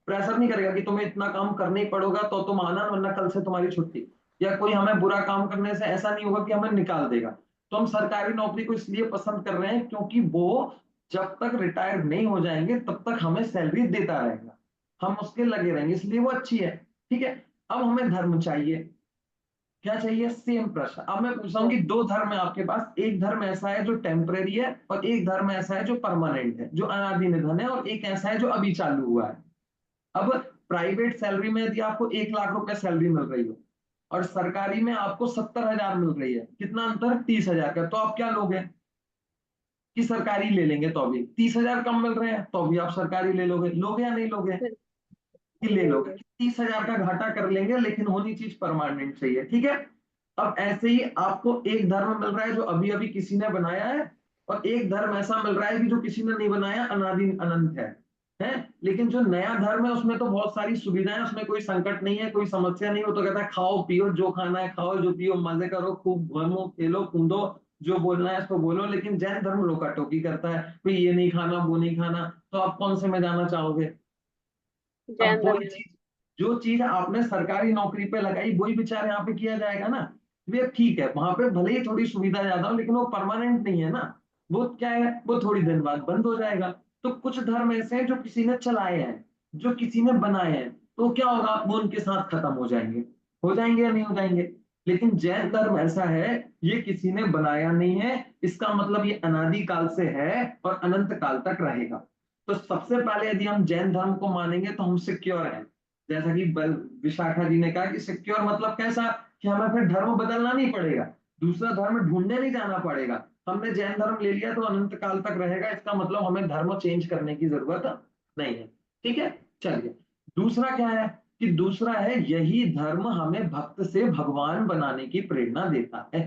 प्रेशर नहीं करेगा कि तुम्हें इतना काम करना ही पड़ेगा, तो तुम आना, वरना कल से तुम्हारी छुट्टी। या कोई हमें बुरा काम करने से ऐसा नहीं होगा कि हमें निकाल देगा। तो हम सरकारी नौकरी को इसलिए पसंद कर रहे हैं क्योंकि वो जब तक रिटायर नहीं हो जाएंगे तब तक हमें सैलरी देता रहेगा, हम उसके लगे रहेंगे, इसलिए वो अच्छी है। ठीक है, अब हमें धर्म चाहिए। क्या चाहिए? सेम प्रश्न। अब मैं पूछता हूँ कि दो धर्म है आपके पास, एक धर्म ऐसा है जो टेम्परेरी है और एक धर्म ऐसा है जो परमानेंट है, जो अनादि निधन है, और एक ऐसा है जो अभी चालू हुआ है। अब प्राइवेट सैलरी में यदि आपको 1 लाख रुपए सैलरी मिल रही हो और सरकारी में आपको 70,000 मिल रही है, कितना अंतर? 30,000 का। तो आप क्या लोगे? कि सरकारी ले लेंगे तो अभी 30,000 कम मिल रहे हैं तो अभी आप सरकारी ले लोगे? लोगे या नहीं लोगे? कि ले लोगे? 30,000 का घाटा कर लेंगे, लेकिन होनी चीज परमानेंट चाहिए, ठीक है। अब ऐसे ही आपको एक धर्म मिल रहा है जो अभी अभी किसी ने बनाया है, और एक धर्म ऐसा मिल रहा है कि जो किसी ने नहीं बनाया, अनादि अनंत है। लेकिन जो नया धर्म है उसमें तो बहुत सारी सुविधाएं, उसमें कोई संकट नहीं है, कोई समस्या नहीं। वो तो कहता है खाओ पियो, जो खाना है खाओ, जो पियो मजे करो, खूब घूमो खेलो कूदो, जो बोलना है इसको बोलो। लेकिन जैन धर्म रोका टोकी करता है, कोई ये नहीं खाना वो नहीं खाना। तो आप कौन से में जाना चाहोगे? अब जैन धर्म वही में। चीज, जो चीज आपने सरकारी नौकरी पे लगाई वही विचार यहाँ पे किया जाएगा ना। वे ठीक है, वहां पे भले ही थोड़ी सुविधा ज्यादा हो, लेकिन वो परमानेंट नहीं है ना। वो क्या है, वो थोड़ी देर बाद बंद हो जाएगा। तो कुछ धर्म ऐसे हैं जो किसी ने चलाए हैं, जो किसी ने बनाए हैं, तो क्या होगा, वो उनके साथ खत्म हो जाएंगे या नहीं हो जाएंगे। लेकिन जैन धर्म ऐसा है, ये किसी ने बनाया नहीं है, इसका मतलब ये अनादि काल से है और अनंत काल तक रहेगा। तो सबसे पहले यदि हम जैन धर्म को मानेंगे तो हम सिक्योर हैं। जैसा कि विशाखा जी ने कहा कि सिक्योर मतलब कैसा, कि हमें फिर धर्म बदलना नहीं पड़ेगा, दूसरा धर्म ढूंढने नहीं जाना पड़ेगा। हमने जैन धर्म ले लिया तो अनंत काल तक रहेगा, इसका मतलब हमें धर्म चेंज करने की जरूरत नहीं है। ठीक है, चलिए। दूसरा क्या है, कि दूसरा है यही धर्म हमें भक्त से भगवान बनाने की प्रेरणा देता है।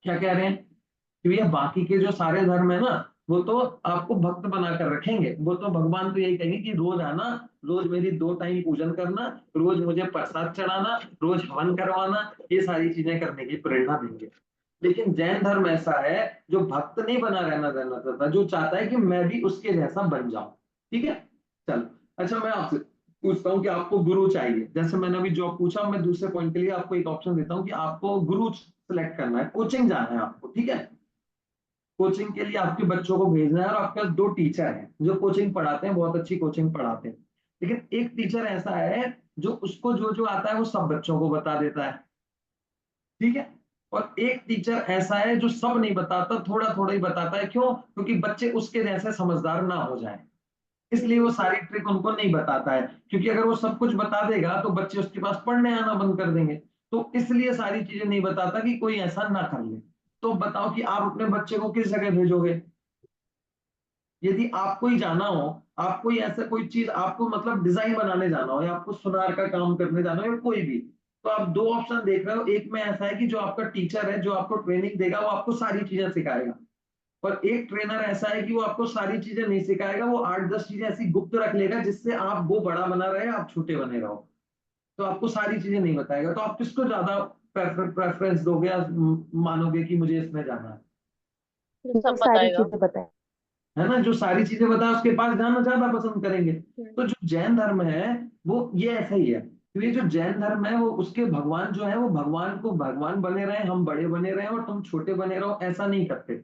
क्या कह रहे हैं कि भैया बाकी के जो सारे धर्म है ना, वो तो आपको भक्त बनाकर रखेंगे, वो तो भगवान तो यही कहेंगे कि रोज आना, रोज मेरी 2 टाइम पूजन करना, रोज मुझे प्रसाद चढ़ाना, रोज हवन करवाना, ये सारी चीजें करने की प्रेरणा देंगे। लेकिन जैन धर्म ऐसा है जो भक्त नहीं बना रहना देना चाहता, जो चाहता है कि मैं भी उसके जैसा बन जाऊं। ठीक है, चलो। अच्छा, मैं आपसे पूछता हूँ कि आपको गुरु चाहिए, जैसे मैंने अभी जॉब पूछा, मैं दूसरे पॉइंट के लिए आपको एक ऑप्शन देता हूँ कि आपको गुरु सिलेक्ट करना है, कोचिंग जाना है आपको। ठीक है, कोचिंग के लिए आपके बच्चों को भेजना है और आपके पास 2 टीचर हैं जो कोचिंग पढ़ाते हैं, बहुत अच्छी कोचिंग पढ़ाते हैं। लेकिन एक टीचर ऐसा है जो उसको जो जो आता है वो सब बच्चों को बता देता है। ठीक है, और एक टीचर ऐसा है जो सब नहीं बताता, थोड़ा थोड़ा ही बताता है। क्यों? क्योंकि बच्चे उसके जैसे समझदार ना हो जाए, इसलिए वो सारी ट्रिक उनको नहीं बताता है। क्योंकि अगर वो सब कुछ बता देगा तो बच्चे उसके पास पढ़ने आना बंद कर देंगे। तो इसलिए सारी चीजें नहीं बताता कि कोई ऐसा ना कर ले। तो बताओ कि आप अपने बच्चे को किस जगह भेजोगे? यदि आपको ही जाना हो, आपको ही ऐसा कोई चीज, आपको मतलब डिजाइन बनाने जाना हो, या आपको सुनार का काम करने जाना हो, या कोई भी, तो आप 2 ऑप्शन देख रहे हो। एक में ऐसा है कि जो आपका टीचर है, जो आपको ट्रेनिंग देगा, वो आपको सारी चीजें सिखाएगा। और एक ट्रेनर ऐसा है कि वो आपको सारी चीजें नहीं सिखाएगा, वो 8-10 चीजें ऐसी गुप्त रख लेगा जिससे आप वो बड़ा बना रहे, आप छोटे बने रहो। तो आपको सारी चीजें नहीं बताएगा। तो आप किसको ज्यादा प्रेफरेंस दोगे या मानोगे कि मुझे इसमें जाना है? जो जो सब सारी बताएगा। चीजें बताए। है ना, जो सारी चीजें बताए उसके पास जाना ज्यादा पसंद करेंगे। तो जो जैन धर्म है वो ये ऐसा ही है। तो ये जो जैन धर्म है वो, उसके भगवान जो है वो भगवान को भगवान बने रहे, हम बड़े बने रहे और तुम छोटे बने रहो, ऐसा नहीं करते।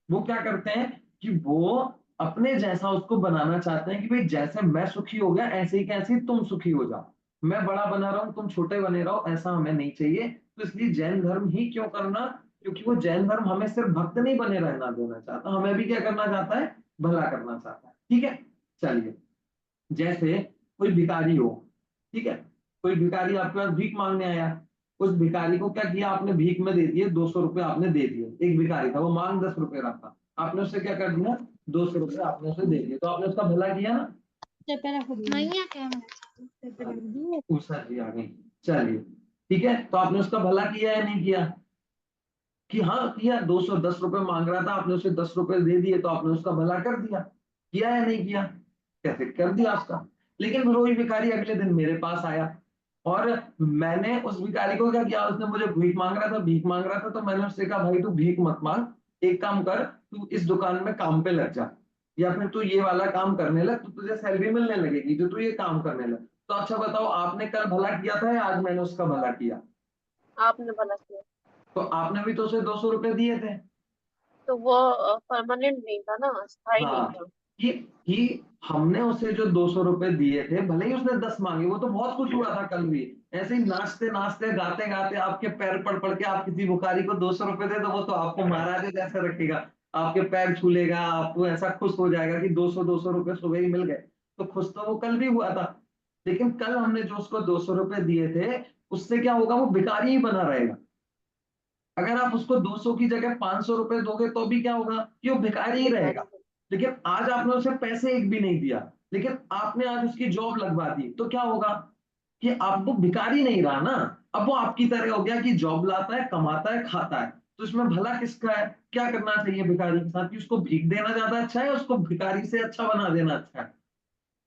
वो क्या करते हैं कि वो अपने जैसा उसको बनाना चाहते हैं, कि भाई जैसे मैं सुखी हो गया ऐसे ही कैसे तुम सुखी हो जाओ। मैं बड़ा बना रहा हूं, तुम छोटे बने रहो, ऐसा हमें नहीं चाहिए। तो इसलिए जैन धर्म ही क्यों करना, क्योंकि वो जैन धर्म हमें सिर्फ भक्त नहीं बने रहना देना चाहता, हमें भी क्या करना चाहता है, भला करना चाहता है। ठीक है, चलिए। जैसे कोई भिखारी हो, ठीक है, कोई भिखारी आपके पास भीख मांगने आया। उस भिखारी को क्या किया आपने, भीख में दे दिए, 200 रुपए आपने दे दिए। एक भिखारी था, वो मांग 10 रुपए रहा था, आपने उससे क्या कर दिया, 200 रुपए आपने उसे दे दिए, तो आपने उसका भला किया ना। उषा जी आ गई, चलिए। ठीक है, तो आपने उसका भला किया या नहीं किया? कि हाँ किया, 210 रुपए मांग रहा था, आपने उसे 10 रुपए दे दिए, तो आपने उसका भला कर दिया। किया या नहीं किया? कैसे कर दिया उसका। लेकिन फिर वही भिखारी अगले दिन मेरे पास आया, और मैंने उस भिखारी को क्या किया, उसने मुझे भीख मांग रहा था, तो मैंने उससे कहा भाई तू भीख मत मांग, एक काम कर, तू इस दुकान में काम पे लग जा, या फिर तू ये वाला काम करने लग, तो तुझे सैलरी मिलने लगेगी, जो तू ये काम करने लग। तो अच्छा बताओ, आपने कल भला किया था या आज मैंने उसका भला किया? आपने भला किया। तो आपने भी तो उसे 200 रुपए दिए थे। तो वो परमानेंट नहीं था ना, स्थायी नहीं हाँ, था। कि हमने उसे जो 200 रुपए दिए थे, भले ही उसने 10 मांगे, वो तो बहुत कुछ हुआ था कल भी, ऐसे ही नाचते नाचते गाते गाते आपके पैर पड़ के आप किसी भिखारी को 200 रुपए दे, तो वो तो आपको महाराज जैसे रखेगा, आपके पैर छू लेगा, आपको ऐसा खुश हो जाएगा कि 200 रुपए सुबह ही मिल गए। तो खुश तो वो कल भी हुआ था, लेकिन कल हमने जो उसको 200 रुपए दिए थे, उससे क्या होगा, वो भिखारी ही बना रहेगा। अगर आप उसको 200 की जगह 500 रुपए दोगे तो भी क्या होगा, कि वो भिखारी ही रहेगा। लेकिन आज आपने उसे पैसे एक भी नहीं दिया, लेकिन आपने आज उसकी जॉब लगवा दी, तो क्या होगा, कि अब वो भिखारी नहीं रहा ना, अब वो आपकी तरह हो गया कि जॉब लाता है, कमाता है, खाता है। तो इसमें भला किसका है, क्या करना चाहिए भिखारी के साथ, कि उसको भीख देना ज्यादा अच्छा है, उसको भिखारी से अच्छा बना देना अच्छा है?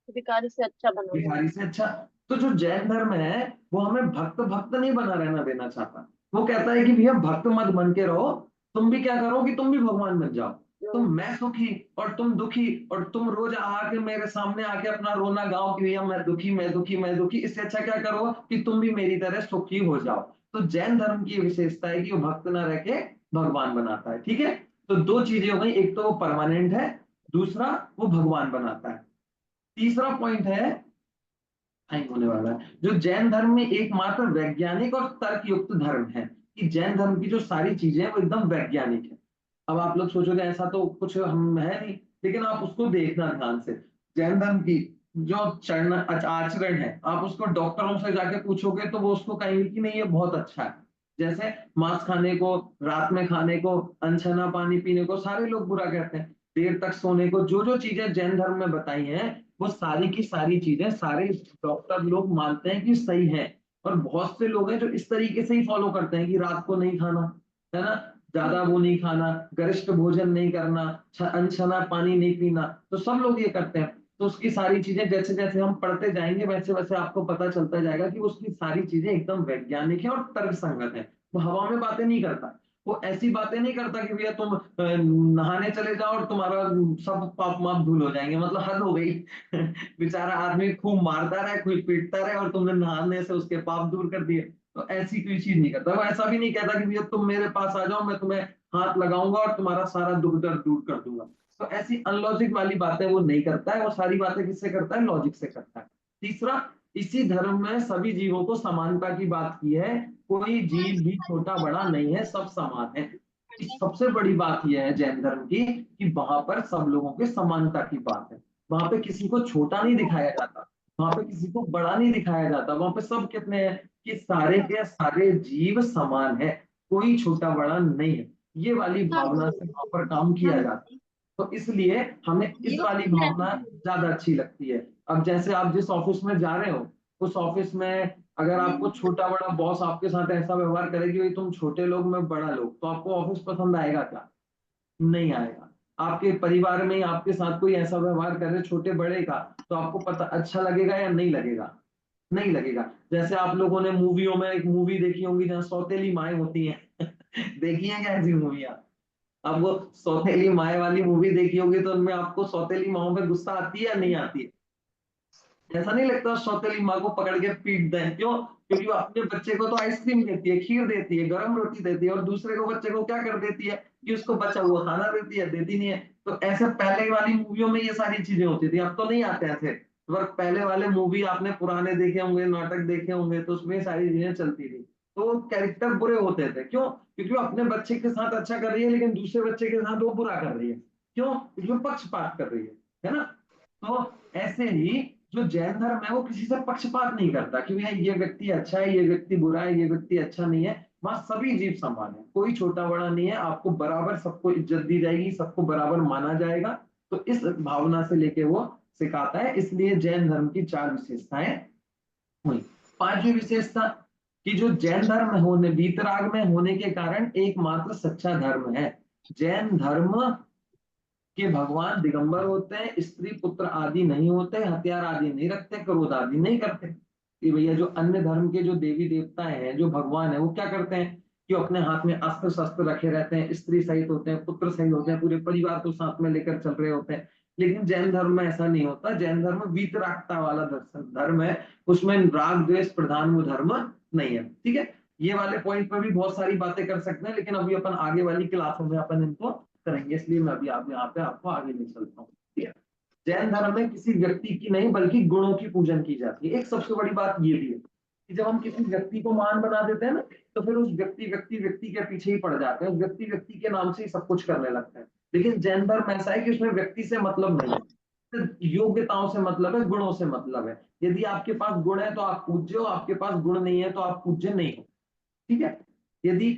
भिखारी से अच्छा बना देना। भिखारी से अच्छा। तो जो जैन धर्म है, वो हमें भक्त भक्त नहीं बना रहना देना चाहता। वो कहता है कि भैया भक्त मत बन के रहो, तुम भी क्या करो, कि तुम भी भगवान बन जाओ। तो मैं सुखी और तुम दुखी, और तुम रोज आके मेरे सामने आके अपना रोना गाओ कि भैया मैं दुखी, मैं दुखी, मैं दुखी, इससे अच्छा क्या करो, कि तुम भी मेरी तरह सुखी हो जाओ। तो जैन धर्म की विशेषता है कि वो भक्त ना रह के भगवान बनाता है। ठीक है, तो दो चीजें हो गई, एक तो वो परमानेंट है, दूसरा वो भगवान बनाता है। तीसरा पॉइंट है, टाइम होने वाला है, जो जैन धर्म में एकमात्र वैज्ञानिक और तर्कयुक्त धर्म है, कि जैन धर्म की जो सारी चीजें हैं वो एकदम वैज्ञानिक है। अब आप लोग सोचोगे ऐसा तो कुछ हम है नहीं, लेकिन आप उसको देखना ध्यान से। जैन धर्म की जो चरण आचरण है, आप उसको डॉक्टरों से जाके पूछोगे तो वो उसको कहेंगे कि नहीं ये बहुत अच्छा है। जैसे मांस खाने को, रात में खाने को, अनछना पानी पीने को सारे लोग बुरा कहते हैं। देर तक सोने को, जो जो चीजें जैन धर्म में बताई हैं, वो सारी की सारी चीजें सारे डॉक्टर लोग मानते हैं कि सही है। और बहुत से लोग हैं जो इस तरीके से ही फॉलो करते हैं कि रात को नहीं खाना, है ना, ज्यादा वो नहीं खाना, गरिष्ठ भोजन नहीं करना, अनछना पानी नहीं पीना, तो सब लोग ये करते हैं। तो उसकी सारी चीजें जैसे जैसे हम पढ़ते जाएंगे, वैसे वैसे आपको पता चलता जाएगा कि उसकी सारी चीजें एकदम वैज्ञानिक है और तर्कसंगत है। वो हवा में बातें नहीं करता, वो ऐसी बातें नहीं करता कि भैया तुम नहाने चले जाओ और तुम्हारा सब पाप माप धूल हो जाएंगे, मतलब हद हो गई। बेचारा आदमी खूब मारता रहे, खूब पीटता रहे, और तुमने नहाने से उसके पाप दूर कर दिए। तो ऐसी कोई चीज नहीं करता वो। ऐसा भी नहीं कहता कि भैया तुम मेरे पास आ जाओ, मैं तुम्हें हाथ लगाऊंगा और तुम्हारा सारा दुख दर्द दूर कर दूंगा। तो ऐसी अनलॉजिक वाली बातें वो नहीं करता है। वो सारी बातें किससे करता है, लॉजिक से करता है। तीसरा, इसी धर्म में सभी जीवों को समानता की बात की है। कोई जीव भी छोटा बड़ा नहीं है, सब समान है। इस सबसे बड़ी बात यह है जैन धर्म की, कि वहां पर सब लोगों के समानता की बात है। वहां पे किसी को छोटा नहीं दिखाया जाता, वहां पे किसी को बड़ा नहीं दिखाया जाता। वहां पे सब कितने हैं, कि सारे के सारे जीव समान है, कोई छोटा बड़ा नहीं है। ये वाली भावना से वहां पर काम किया जाता है। तो इसलिए हमें इस वाली भावना ज्यादा अच्छी लगती है। अब जैसे आप जिस ऑफिस में जा रहे हो, उस ऑफिस में अगर आपको छोटा बड़ा बॉस आपके साथ ऐसा व्यवहार करे कि भाई तुम छोटे लोग मैं बड़ा लोग, तो आपको ऑफिस पसंद आएगा क्या, नहीं आएगा। आपके परिवार में आपके साथ कोई ऐसा व्यवहार करे छोटे बड़े का, तो आपको पता अच्छा लगेगा या नहीं लगेगा, नहीं लगेगा। जैसे आप लोगों ने मूवियों में एक मूवी देखी होंगी जहाँ सौतेली माएँ होती हैं। देखी है क्या ऐसी मूवियाँ? अब वो सौतेली माए वाली मूवी देखी होगी तो उनमें आपको सौतेली माओ पे गुस्सा आती है या नहीं आती है? ऐसा नहीं लगता सौतेली माँ को पकड़ के पीट दें, क्यों? क्योंकि वो अपने बच्चे को तो आइसक्रीम देती है, खीर देती है, गरम रोटी देती है, और दूसरे को बच्चे को क्या कर देती है, कि उसको बचा हुआ खाना देती है, देती नहीं है। तो ऐसे पहले वाली मूवियों में ये सारी चीजें होती थी, अब तो नहीं आते ऐसे। पर पहले वाले मूवी आपने पुराने देखे होंगे, नाटक देखे होंगे, तो उसमें सारी चीजें चलती थी। तो कैरेक्टर बुरे होते थे, क्यों? क्योंकि वो अपने बच्चे के साथ अच्छा कर रही है, लेकिन दूसरे बच्चे के साथ वो बुरा कर रही है। क्यों? क्योंकि वो पक्षपात कर रही है ना? तो ऐसे ही जो जैन धर्म है वो किसी से पक्षपात नहीं करता कि भैया ये व्यक्ति अच्छा है, ये व्यक्ति बुरा है, ये व्यक्ति अच्छा नहीं है। वहां सभी जीव समान है, कोई छोटा बड़ा नहीं है। आपको बराबर सबको इज्जत दी जाएगी, सबको बराबर माना जाएगा। तो इस भावना से लेके वो सिखाता है। इसलिए जैन धर्म की 4 विशेषताएं हुई। 5वीं विशेषता, कि जो जैन धर्म होने, वीतराग में होने के कारण एकमात्र सच्चा धर्म है। जैन धर्म कि भगवान दिगंबर होते हैं, स्त्री पुत्र आदि नहीं होते, हथियार आदि नहीं रखते, क्रोध आदि नहीं करते। कि भैया जो अन्य धर्म के जो देवी देवता हैं, जो भगवान है, वो क्या करते हैं, कि वो अपने हाथ में अस्त्र शस्त्र रखे रहते हैं, स्त्री सहित होते हैं, पुत्र सहित होते हैं, पूरे परिवार को साथ में लेकर चल रहे होते हैं। लेकिन जैन धर्म में ऐसा नहीं होता। जैन धर्म वीतरागता वाला धर्म है, उसमें राग द्वेष प्रधान वो धर्म नहीं है। ठीक है, ये वाले पॉइंट पर भी बहुत सारी बातें कर सकते हैं, लेकिन अभी अपन आगे वाली क्लासों में अपन इनको करेंगे, इसलिए मैं अभी आप यहाँ पे आपको आगे नहीं चलता हूँ। ठीक है। जैन धर्म में किसी व्यक्ति की नहीं बल्कि गुणों की पूजन की जाती है। एक सबसे बड़ी बात ये भी है कि जब हम किसी व्यक्ति को महान बना देते हैं ना, तो फिर उस व्यक्ति के पीछे ही पड़ जाते हैं, उस व्यक्ति के नाम से ही सब कुछ करने लगते हैं। लेकिन जैन धर्म ऐसा है कि उसमें व्यक्ति से मतलब नहीं है, सिर्फ योग्यताओं से मतलब है, गुणों से मतलब है। यदि आपके पास गुण है तो आप पूज्य हो, आपके पास गुण नहीं है तो आप पूज्य नहीं हो। ठीक है। यदि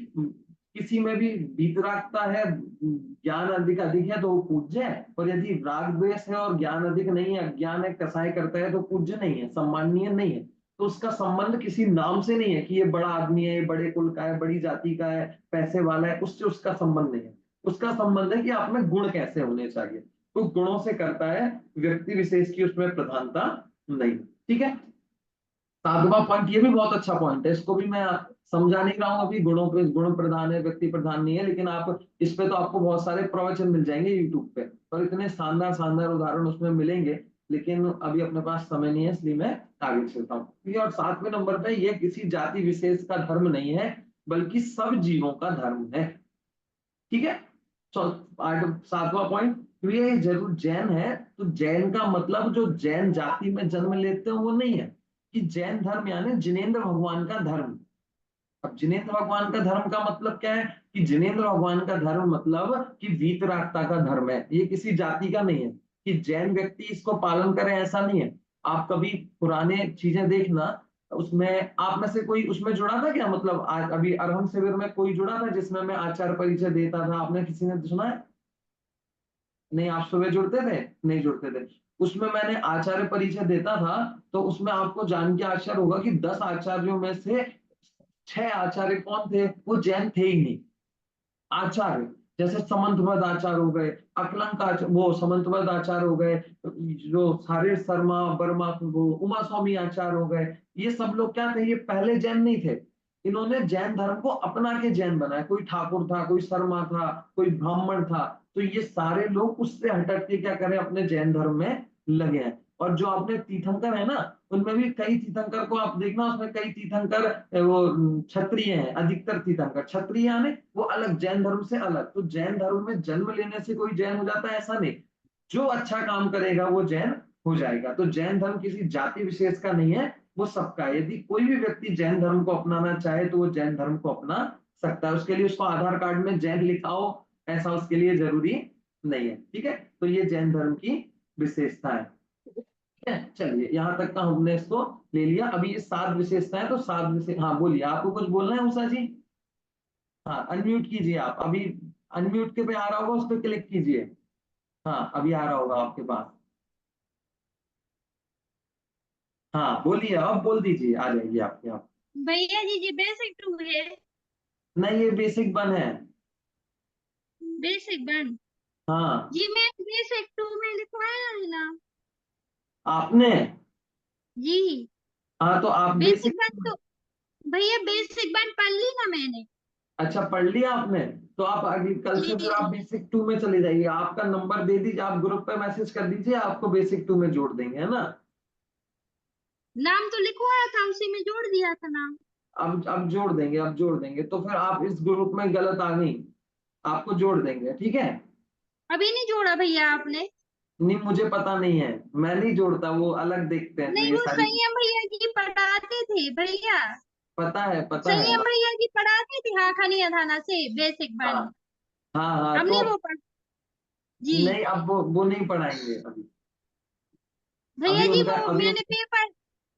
किसी में भी वीतरागता है, ज्ञान अधिक अधिक है, तो वो पूज्य है। और यदि राग द्वेष है और ज्ञान अधिक नहीं है, अज्ञान है, कसाय करता है, तो पूज्य नहीं है, सम्माननीय नहीं है। तो उसका संबंध किसी नाम से नहीं है कि ये बड़ा आदमी है, ये बड़े कुल का है, बड़ी जाति का है, पैसे वाला है, उससे उसका संबंध नहीं है। उसका संबंध है कि आप में गुण कैसे होने चाहिए। तो गुणों से करता है, व्यक्ति विशेष की उसमें प्रधानता नहीं। ठीक है। 7वां पॉइंट, ये भी बहुत अच्छा पॉइंट है, इसको भी मैं समझा नहीं रहा हूँ अभी। गुणों पे गुण प्रधान है, व्यक्ति प्रधान नहीं है, लेकिन आप इस पे तो आपको बहुत सारे प्रवचन मिल जाएंगे यूट्यूब पे, और इतने शानदार शानदार उदाहरण उसमें मिलेंगे। लेकिन अभी अपने पास समय नहीं है, इसलिए मैं आगे चलता हूँ। और 7वें नंबर पे, ये किसी जाति विशेष का धर्म नहीं है बल्कि सब जीवों का धर्म है। ठीक है। 7वां पॉइंट, तो ये जरूर जैन है, तो जैन का मतलब जो जैन जाति में जन्म लेते हैं वो नहीं है कि जैन धर्म यानी जिनेंद्र भगवान का धर्म। अब जिनेंद्र भगवान का धर्म का मतलब क्या है कि जिनेंद्र भगवान का धर्म मतलब कि वीतरागता का धर्म है, ये किसी जाति का नहीं है कि जैन व्यक्ति इसको पालन करे, ऐसा नहीं है। आप कभी पुराने चीजें देखना, उसमें आप में से कोई उसमें जुड़ा था क्या? मतलब आज अभी अरहम शिविर में कोई जुड़ा था जिसमें मैं आचार परिचय देता था? आपने किसी ने सुना है? नहीं, आप सुबह जुड़ते थे? नहीं जुड़ते थे। उसमें मैंने आचार्य परिचय देता था, तो उसमें आपको जान के आश्चर्य होगा कि 10 आचार्यों में से 6 आचार्य कौन थे? वो जैन थे ही नहीं। आचार्य जैसे समंतबद्ध आचार्य हो गए, अकलंक वो समंतबद्ध आचार्य हो गए, जो सारे शर्मा वर्मा, वो उमा स्वामी आचार्य हो गए, ये सब लोग क्या थे? ये पहले जैन नहीं थे। इन्होंने जैन धर्म को अपना के जैन बनाया। कोई ठाकुर था, कोई शर्मा था, कोई ब्राह्मण था, तो ये सारे लोग उससे हटक के क्या करें? अपने जैन धर्म में लगे हैं। और जो आपने तीर्थंकर है ना, उनमें भी कई तीर्थंकर को आप देखना, उसमें कई तीर्थंकर वो क्षत्रिय हैं। अधिकतर तीर्थंकर क्षत्रिय यानी वो अलग, जैन धर्म से अलग। तो जैन धर्म में जन्म लेने से कोई जैन हो जाता है, ऐसा नहीं। जो अच्छा काम करेगा वो जैन हो जाएगा। तो जैन धर्म किसी जाति विशेष का नहीं है, वो सबका है। यदि कोई भी व्यक्ति जैन धर्म को अपनाना चाहे तो वो जैन धर्म को अपना सकता है। उसके लिए उसको आधार कार्ड में जैन लिखा हो, ऐसा उसके लिए जरूरी नहीं है। ठीक है। तो ये जैन धर्म की विशेषता है। चलिए, यहाँ तक का हमने इसको ले लिया। अभी ये 7 विशेषताएं, तो 7 विशेष, हाँ बोलिए, आपको कुछ बोलना है उषा जी? हाँ, अनम्यूट कीजिए आप अभी। अनम्यूट के पे आ रहा होगा, उस पर क्लिक कीजिए। हाँ, अभी आ रहा होगा आपके पास। हाँ बोलिए, अब बोल दीजिए, आ जाएगी आपके आप। भैया जी जी बेसिक 2 है। नहीं, ये बेसिक 1 है। बेसिक 1 हाँ। जी मैं बेसिक 2 में लिखवाया है ना आपने? जी। हाँ, तो आप बेसिक बेसिक। 1 तो भैया बेसिक 1 पढ़ ली ना मैंने। अच्छा, पढ़ लिया आपने? तो आप अगली कल से फिर आप जी बेसिक 2 में चले जाइए। आपका नंबर दे दीजिए, आप ग्रुप पे मैसेज कर दीजिए, आपको बेसिक 2 में जोड़ देंगे, है ना? नाम तो लिखवाया था, उसी में जोड़ दिया था नाम। अब जोड़ देंगे, अब जोड़ देंगे। तो फिर आप इस ग्रुप में गलत आ गई, आपको जोड़ देंगे। ठीक है। अभी नहीं जोड़ा भैया आपने? नहीं, मुझे पता नहीं है, मैं नहीं जोड़ता, वो अलग देखते हैं, तो नहीं ये वो सारी। संयम भैया जी पढ़ाते थे भैया। पता है, पता है। संयम भैया जी पढ़ाते थे, हाँ खनिया थाना से बेसिक हाँ 1। हाँ हाँ, हमने तो वो पढ़ जी नहीं, अब वो नहीं पढ़ाएंगे अभी। भैया अभी जी उनका वो अभी। मैंने पेपर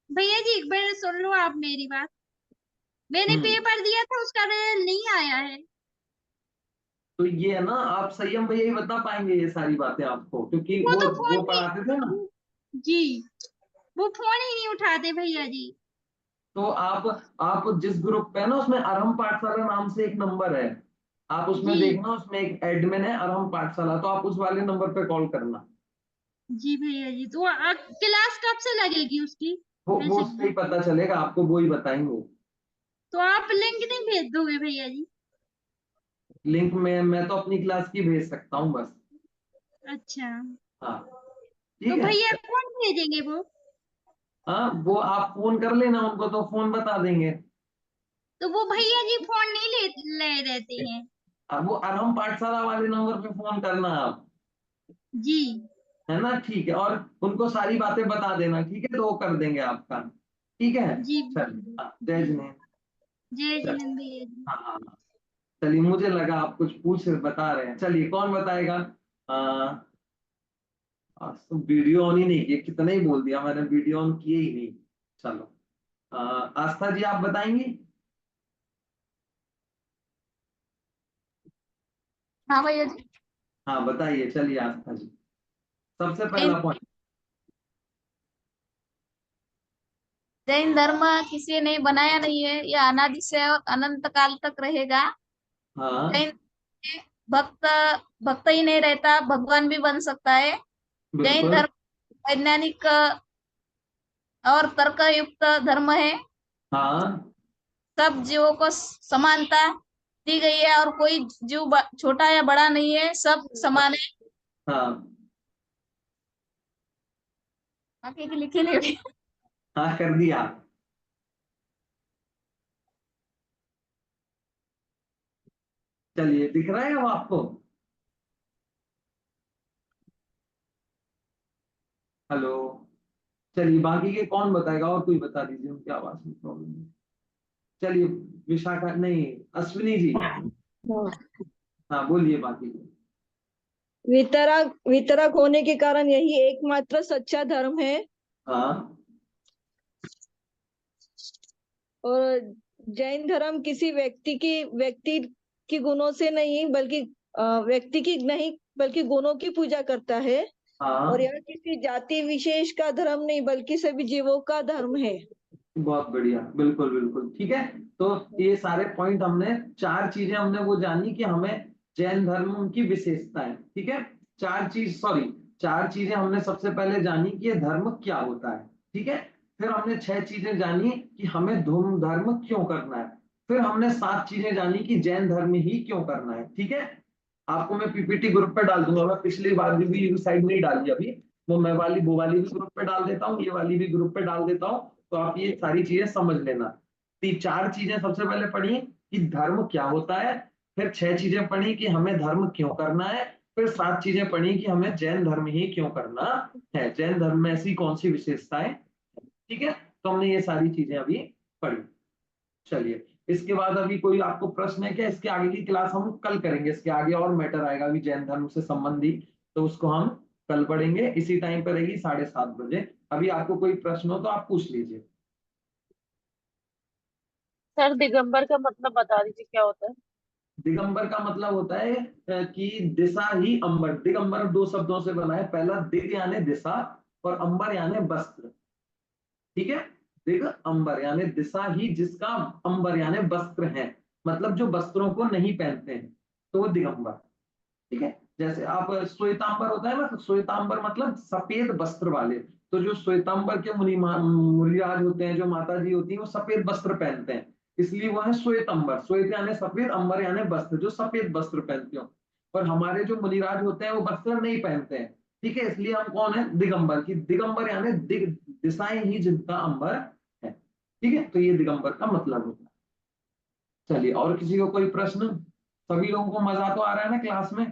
भैया जी एक बार सुन लो आप मेरी बात। मैंने हम्म। पेपर दिया था, उसका रिजल्ट नहीं आया है। तो ये है ना, आप संयम भैया ही बता पाएंगे ये सारी बातें आपको, क्योंकि वो तो वो फोन पढ़ाते थे ना। पे जी वो फोन ही नहीं उठाते भैया जी। तो आप जिस ग्रुप पे है ना, उसमें अरहम पाठशाला नाम से एक नंबर है। आप उसमें जी देखना, उसमें एक एडमिन है अरहम पाठशाला, तो आप उस वाले नंबर पे कॉल करना। जी भैया जी तो क्लास कब से लगेगी उसकी वो बेसिक उससे ही की? पता चलेगा आपको, वो ही बताएंगे। तो आप लिंक नहीं भेज दोगे भैया जी? लिंक में मैं तो अपनी क्लास की भेज सकता हूँ बस। अच्छा हाँ। तो ठीक है। भैया कौन भेजेंगे वो? हाँ, वो आप फोन कर लेना उनको, तो फोन बता देंगे। तो वो भैया जी फोन नहीं ले रहते हैं। अब वो अरहम पाठशाला वाले नंबर पे फोन करना आप, जी है है ना, ठीक है, और उनको सारी बातें बता देना, ठीक है, तो वो कर देंगे आपका, ठीक है। जी चलिए, हाँ, जय जिनेन्द्र। जय चल, जिनेन्द्र भैया जी। हाँ हाँ हाँ। चलिए, मुझे लगा आप कुछ बता रहे हैं, चलिए कौन बताएगा। आज तो वीडियो ऑन ही नहीं किया, कितना ही बोल दिया मैंने, वीडियो ऑन किए ही नहीं। चलो, आस्था जी आप बताएंगी। हाँ भैया जी। हाँ बताइए, चलिए आस्था जी, सबसे जैन पहला पॉइंट। जैन धर्म किसी ने बनाया नहीं है, यह अनादि से और अनंत काल तक रहेगा। हाँ जैन में भक्त भक्त ही नहीं रहता, भगवान भी बन सकता है। जैन बिल्कुल। धर्म वैज्ञानिक और तर्क युक्त धर्म है। हाँ सब जीवों को समानता दी गई है और कोई जीव छोटा या बड़ा नहीं है, सब समान है। हाँ बाकी की लिखी नहीं हुई। हाँ, कर दिया। चलिए, दिख रहा है वो आपको। हेलो। चलिए, बाकी के कौन बताएगा, और कोई बता दीजिए, उनकी आवाज में प्रॉब्लम है। चलिए, विशाखा नहीं, अश्विनी जी। हाँ बोलिए बाकी के। वितरक वितरक होने के कारण यही एकमात्र सच्चा धर्म है। हाँ और जैन धर्म किसी व्यक्ति की गुणों से नहीं बल्कि व्यक्ति की नहीं बल्कि गुणों की पूजा करता है। और हाँ, यह किसी जाति विशेष का धर्म नहीं बल्कि सभी जीवों का धर्म है। बहुत बढ़िया, बिल्कुल बिल्कुल ठीक है। तो ये सारे पॉइंट हमने, चार चीजें हमने वो जानी कि हमें जैन धर्म की विशेषता है, ठीक है। चार चीजें हमने सबसे पहले जानी कि ये धर्म क्या होता है, ठीक है। फिर हमने 6 चीजें जानी कि हमें धर्म क्यों करना है। फिर हमने 7 चीजें जानी कि जैन धर्म ही क्यों करना है, ठीक है। आपको मैं पीपीटी ग्रुप पे डाल दूंगा, मैं पिछली बार भी साइड में ही डाली अभी, वो वाली भी ग्रुप पे डाल देता हूँ, ये वाली भी ग्रुप पे डाल देता हूँ, तो आप ये सारी चीजें समझ लेना। 4 चीजें सबसे पहले पढ़ी कि धर्म क्या होता है, फिर 6 चीजें पढ़ी कि हमें धर्म क्यों करना है, फिर 7 चीजें पढ़ी कि हमें जैन धर्म ही क्यों करना है, जैन धर्म में ऐसी कौन सी विशेषताएं, ठीक है। तो हमने ये सारी चीजें अभी पढ़ी। चलिए, इसके बाद अभी कोई आपको प्रश्न है क्या, इसके आगे की क्लास हम कल करेंगे, इसके आगे और मैटर आएगा अभी जैन धर्म से संबंधित, तो उसको हम कल पढ़ेंगे, इसी टाइम पर रहेगी 7:30 बजे। अभी आपको कोई प्रश्न हो तो आप पूछ लीजिए। सर दिगंबर का मतलब बता दीजिए क्या होता है। दिगंबर का मतलब होता है कि दिशा ही अंबर, दिगंबर 2 शब्दों से बना है, पहला दिग यानी दिशा, और अंबर यानी वस्त्र, ठीक है। दिग अंबर यानी दिशा ही जिसका, अंबर यानी वस्त्र है, मतलब जो वस्त्रों को नहीं पहनते हैं, तो वो दिगंबर, ठीक है। जैसे आप श्वेतांबर होता है ना, तो श्वेतांबर मतलब सफेद वस्त्र वाले, तो जो श्वेतांबर के मुनिराज होते हैं, जो माता जी होती हैं, वो सफेद वस्त्र पहनते हैं, इसलिए वो है श्वेतांबर, श्वेत यानी सफेद, अंबर यानी वस्त्र, जो सफेद वस्त्र पहनते हो। और हमारे जो मुनिराज होते हैं वो वस्त्र नहीं पहनते हैं, ठीक है, इसलिए हम कौन है, दिगंबर की, दिगंबर यानी दिग दिशाएं ही जिनका अंबर है, ठीक है, तो ये दिगंबर का मतलब होता है। चलिए, और किसी को कोई प्रश्न, सभी लोगों को मजा तो आ रहा है ना क्लास में।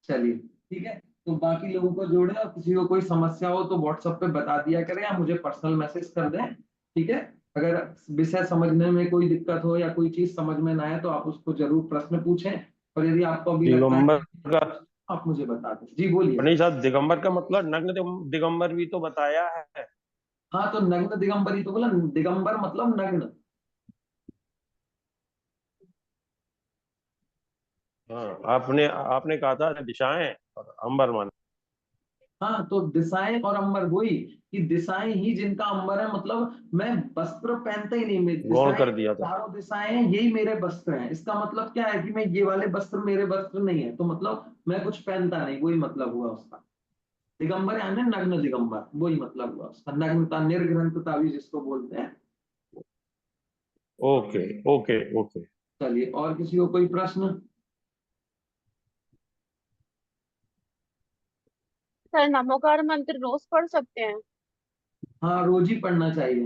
चलिए, ठीक है, तो बाकी लोगों को जोड़े, और किसी को कोई समस्या हो तो व्हाट्सएप पे बता दिया करें, या मुझे पर्सनल मैसेज कर दें, ठीक है। अगर विषय समझने में कोई दिक्कत हो या कोई चीज समझ में ना आए तो आप उसको जरूर प्रश्न पूछें, और यदि आपको अभी लगता है दिगंबर कि का, आप मुझे बता दें, जी बोलिए। नहीं साहब, दिगंबर का मतलब नग्न दिगंबर भी तो बताया है। हाँ, तो नग्न दिगंबर ही तो बोला, दिगंबर मतलब नग्न। हाँ, आपने आपने कहा था दिशाएं और अंबर मान। हाँ, तो दिशाएं और अंबर वही, कि दिशाएं ही जिनका अंबर है, मतलब मैं वस्त्र पहनता ही नहीं, मैं गौण दिशाएं, कर दिया था। चारों दिशाएं यही मेरे वस्त्र हैं, इसका मतलब क्या है कि मैं ये वाले वस्त्र मेरे वस्त्र नहीं है, तो मतलब मैं कुछ पहनता नहीं, वही मतलब हुआ उसका। दिगंबर यानी नग्न दिगंबर, वही मतलब हुआ उसका, नग्नता, निर्ग्रंथता भी जिसको बोलते हैं। Okay okay okay. चलिए, और किसी को कोई प्रश्न। सर नमोकार मंत्र रोज पढ़ सकते हैं। हाँ, रोज ही पढ़ना चाहिए।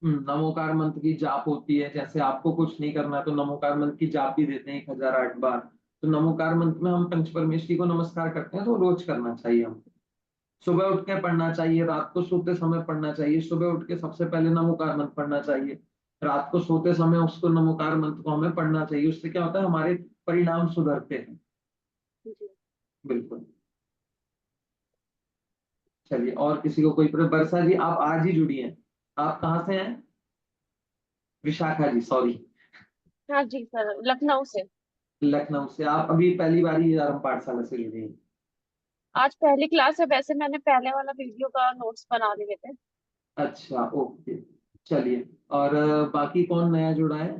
नमोकार मंत्र की जाप होती है, जैसे आपको कुछ नहीं करना है तो नमोकार मंत्र की जाप भी देते हैं 1008 बार, तो नमोकार मंत्र में हम पंच परमेष्ठी को नमस्कार करते हैं, तो रोज करना चाहिए हमको। सुबह उठ के पढ़ना चाहिए, रात को सोते समय पढ़ना चाहिए। सुबह उठ के सबसे पहले नमोकार मंत्र पढ़ना चाहिए, रात को सोते समय उसको नमोकार मंत्र को हमें पढ़ना चाहिए। उससे क्या होता है, हमारे परिणाम सुधरते हैं। जी। बिल्कुल। चलिए, और किसी को कोई प्रश्न? वर्षा जी आप आज ही जुड़ी हैं, आप कहाँ से हैं? विशाखा जी, सॉरी, हाँ जी सर, लखनऊ से। लखनऊ से। आप अभी पहली बार ही आरंभ पाठशाला से जुड़ी हैं? आज पहली क्लास है, वैसे मैंने पहले वाला वीडियो का नोट्स बना लिए थे। अच्छा, ओके। चलिए, और बाकी कौन नया जुड़ा है?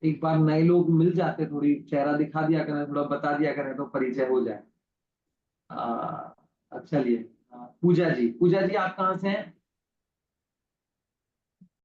एक बार नए लोग मिल जाते, थोड़ी चेहरा दिखा दिया करें, थोड़ा बता दिया करें तो परिचय हो जाए। चलिए, पूजा जी, पूजा जी आप कहाँ से हैं?